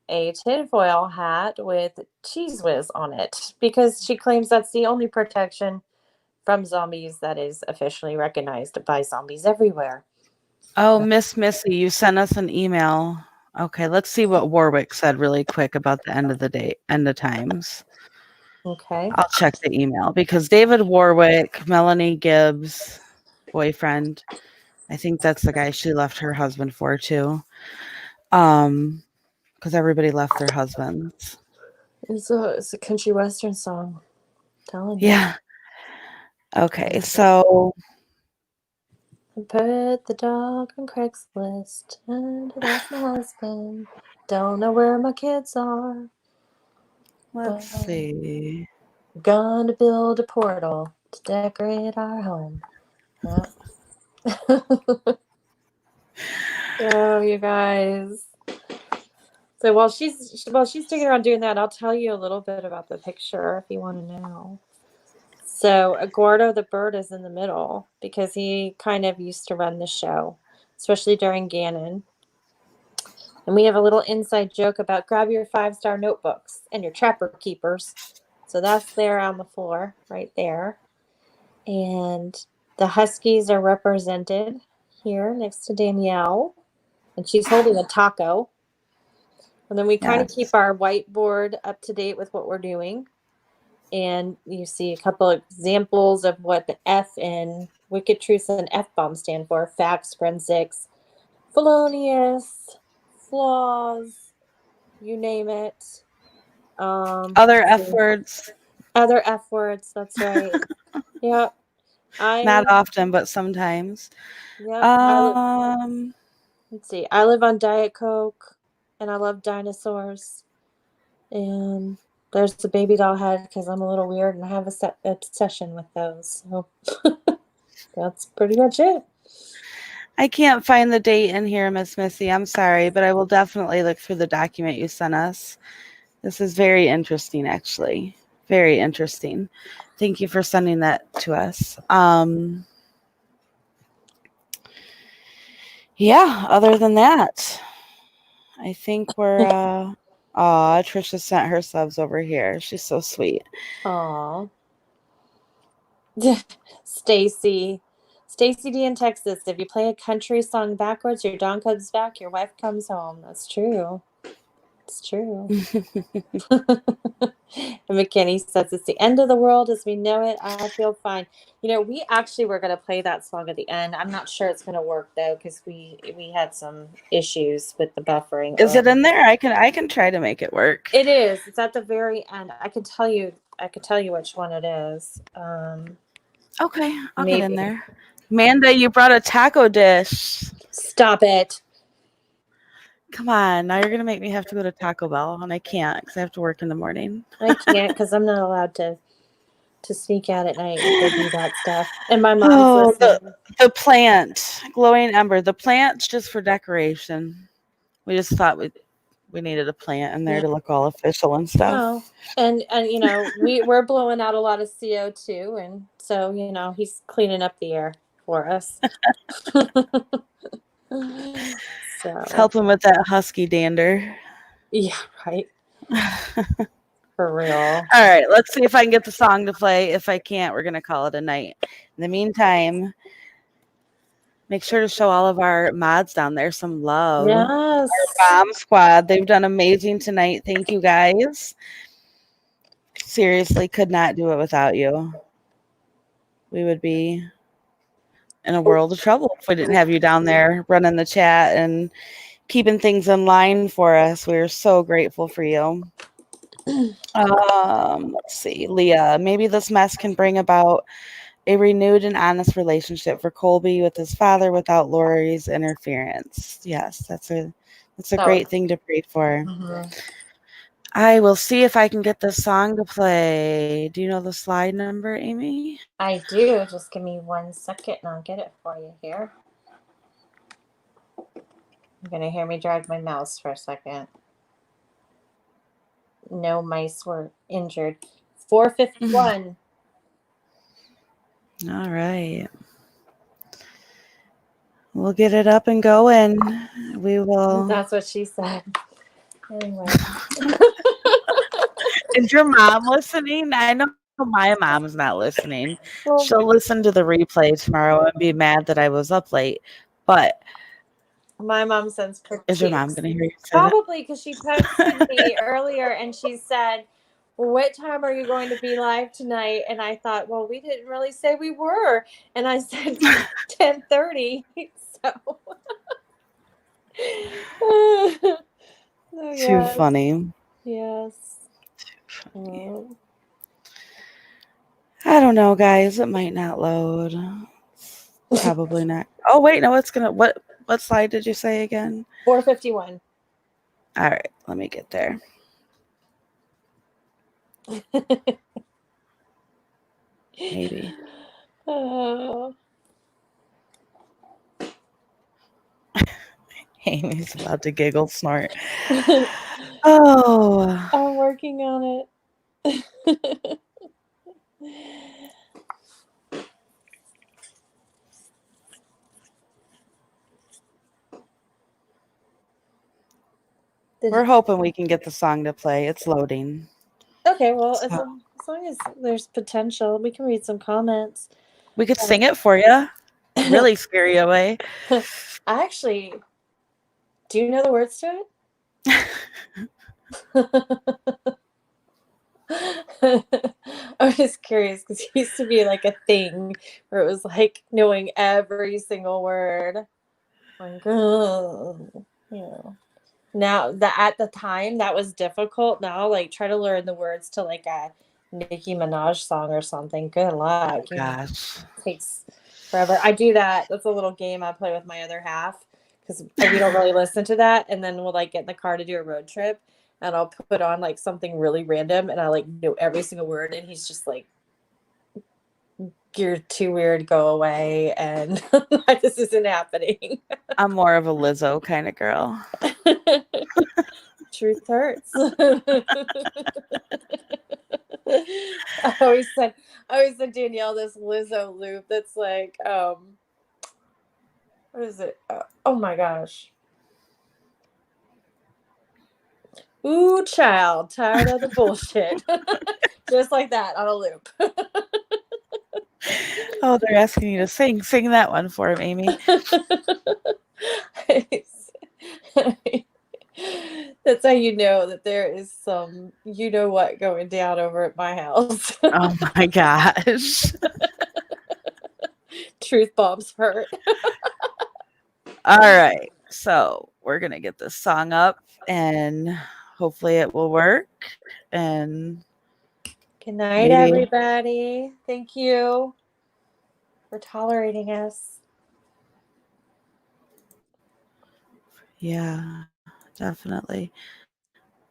a tinfoil hat with Cheese Whiz on it because she claims that's the only protection from zombies that is officially recognized by zombies everywhere. Oh, Miss Missy, you sent us an email. Okay, let's see what Warwick said really quick about the end of the day, end of times. Okay. I'll check the email because David Warwick, Melanie Gibbs' boyfriend, I think that's the guy she left her husband for too. Because everybody left their husbands. It's a country western song. Telling you. Yeah. Okay, so put the dog on Craigslist and that's my husband. Don't know where my kids are. Let's see. Gonna build a portal to decorate our home. Yeah. Oh, you guys. So while she's sticking around doing that, I'll tell you a little bit about the picture if you want to know. So Gordo the bird is in the middle because he kind of used to run the show, especially during Gannon. And we have a little inside joke about grab your 5-star notebooks and your trapper keepers. So that's there on the floor right there. And the Huskies are represented here next to Danielle. And she's holding a taco. And then we kind of keep our whiteboard up to date with what we're doing. And you see a couple of examples of what the F in Wicked Truths and F-bomb stand for. Facts, forensics, felonious, flaws, you name it. Other F words. Other F words, that's right. Yep. Not often, but sometimes. Yep. Let's see. I live on Diet Coke, and I love dinosaurs. And there's the baby doll head because I'm a little weird and I have a obsession with those. So that's pretty much it. I can't find the date in here, Miss Missy. I'm sorry, but I will definitely look through the document you sent us. This is very interesting, actually. Very interesting. Thank you for sending that to us. Yeah, other than that, I think we're Trisha sent her subs over here. She's so sweet. Aw. Stacy D in Texas. If you play a country song backwards, your dog comes back, your wife comes home. That's true. It's true. And McKinney says it's the end of the world as we know it. I feel fine. You know, we actually were going to play that song at the end. I'm not sure it's going to work though because we had some issues with the buffering. Is it in there? I can try to make it work. It is. It's at the very end. I could tell you which one it is. Okay, I'll get in there. Amanda, you brought a taco dish. Stop it. Come on, now you're gonna make me have to go to Taco Bell, and I can't because I have to work in the morning. I can't because I'm not allowed to sneak out at night and go do that stuff. And my mom's listening. The plant, glowing ember. The plant's just for decoration. We just thought we needed a plant in there to look all official and stuff. Oh, and you know we're blowing out a lot of CO2, and so you know he's cleaning up the air for us. So it's helping with that husky dander. Yeah, right. For real. All right, let's see if I can get the song to play. If I can't, we're gonna call it a night. In the meantime, make sure to show all of our mods down there some love. Yes. Our bomb squad, they've done amazing tonight. Thank you guys. Seriously, could not do it without you. We would be in a world of trouble if we didn't have you down there running the chat and keeping things in line for us. We're so grateful for you. Let's see, Leah, maybe this mess can bring about a renewed and honest relationship for Colby with his father without Lori's interference. Yes, that's a great thing to pray for. Mm-hmm. I will see if I can get this song to play. Do you know the slide number, Amy? I do. Just give me 1 second and I'll get it for you here. You're going to hear me drag my mouse for a second. No mice were injured. 451. All right. We'll get it up and going. We will. That's what she said. Anyway. Is your mom listening? I know my mom's not listening. Well, she'll listen to the replay tomorrow and be mad that I was up late. But my mom sends pictures. Is your mom going to hear you say Probably because she texted me earlier and she said, what time are you going to be live tonight? And I thought, well, we didn't really say we were. And I said 10:30. So Too funny. Yes. I don't know, guys. It might not load. Probably not. Oh, wait. No, it's going to. What slide did you say again? 451. All right. Let me get there. Maybe. Amy's about to giggle, snort. Oh. I'm working on it. We're hoping we can get the song to play. It's loading. Okay, well, as long as there's potential, we can read some comments. We could sing it for you. Really scare you away. I actually, do you know the words to it? I was curious because it used to be like a thing where it was like knowing every single word. Like, you know. Now that at the time that was difficult. Now, like, try to learn the words to like a Nicki Minaj song or something. Good luck. Oh, gosh. It takes forever. I do that. That's a little game I play with my other half because we don't really listen to that. And then we'll like get in the car to do a road trip and I'll put on like something really random and I like know every single word. And he's just like, you're too weird, go away. And this isn't happening. I'm more of a Lizzo kind of girl. Truth hurts. I always send Danielle this Lizzo loop that's like, what is it? Oh my gosh. Ooh, child, tired of the bullshit. Just like that on a loop. Oh, they're asking you to sing. Sing that one for him, Amy. That's how you know that there is some you know what going down over at my house. Oh my gosh. Truth bombs hurt. All right. So we're going to get this song up and hopefully it will work. And Good night, maybe, everybody. Thank you for tolerating us. yeah, definitely.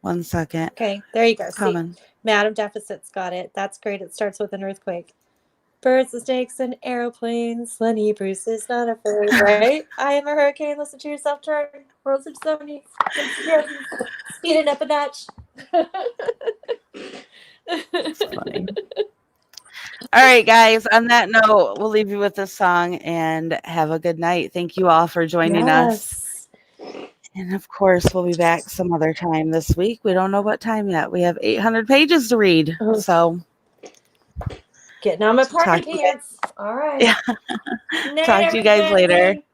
1 second. Okay, there you go. It's See, coming. Madam Deficit's got it. That's great. It starts with an earthquake. Birds and snakes and aeroplanes. Lenny Bruce is not afraid, right? I am a hurricane. Listen to yourself turn. World's of Sony. Speed it up a notch. It's funny. All right, guys. On that note, we'll leave you with this song and have a good night. Thank you all for joining us. And of course, we'll be back some other time this week. We don't know what time yet. We have 800 pages to read. Oh. So Getting on my party Talk to you pants. All right. Yeah. Night, Talk to you guys later. everybody.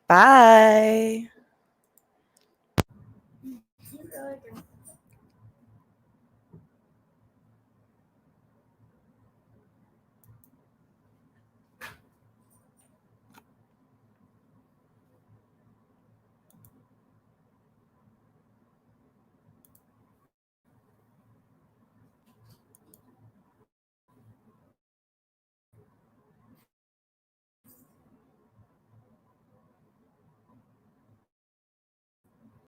Bye.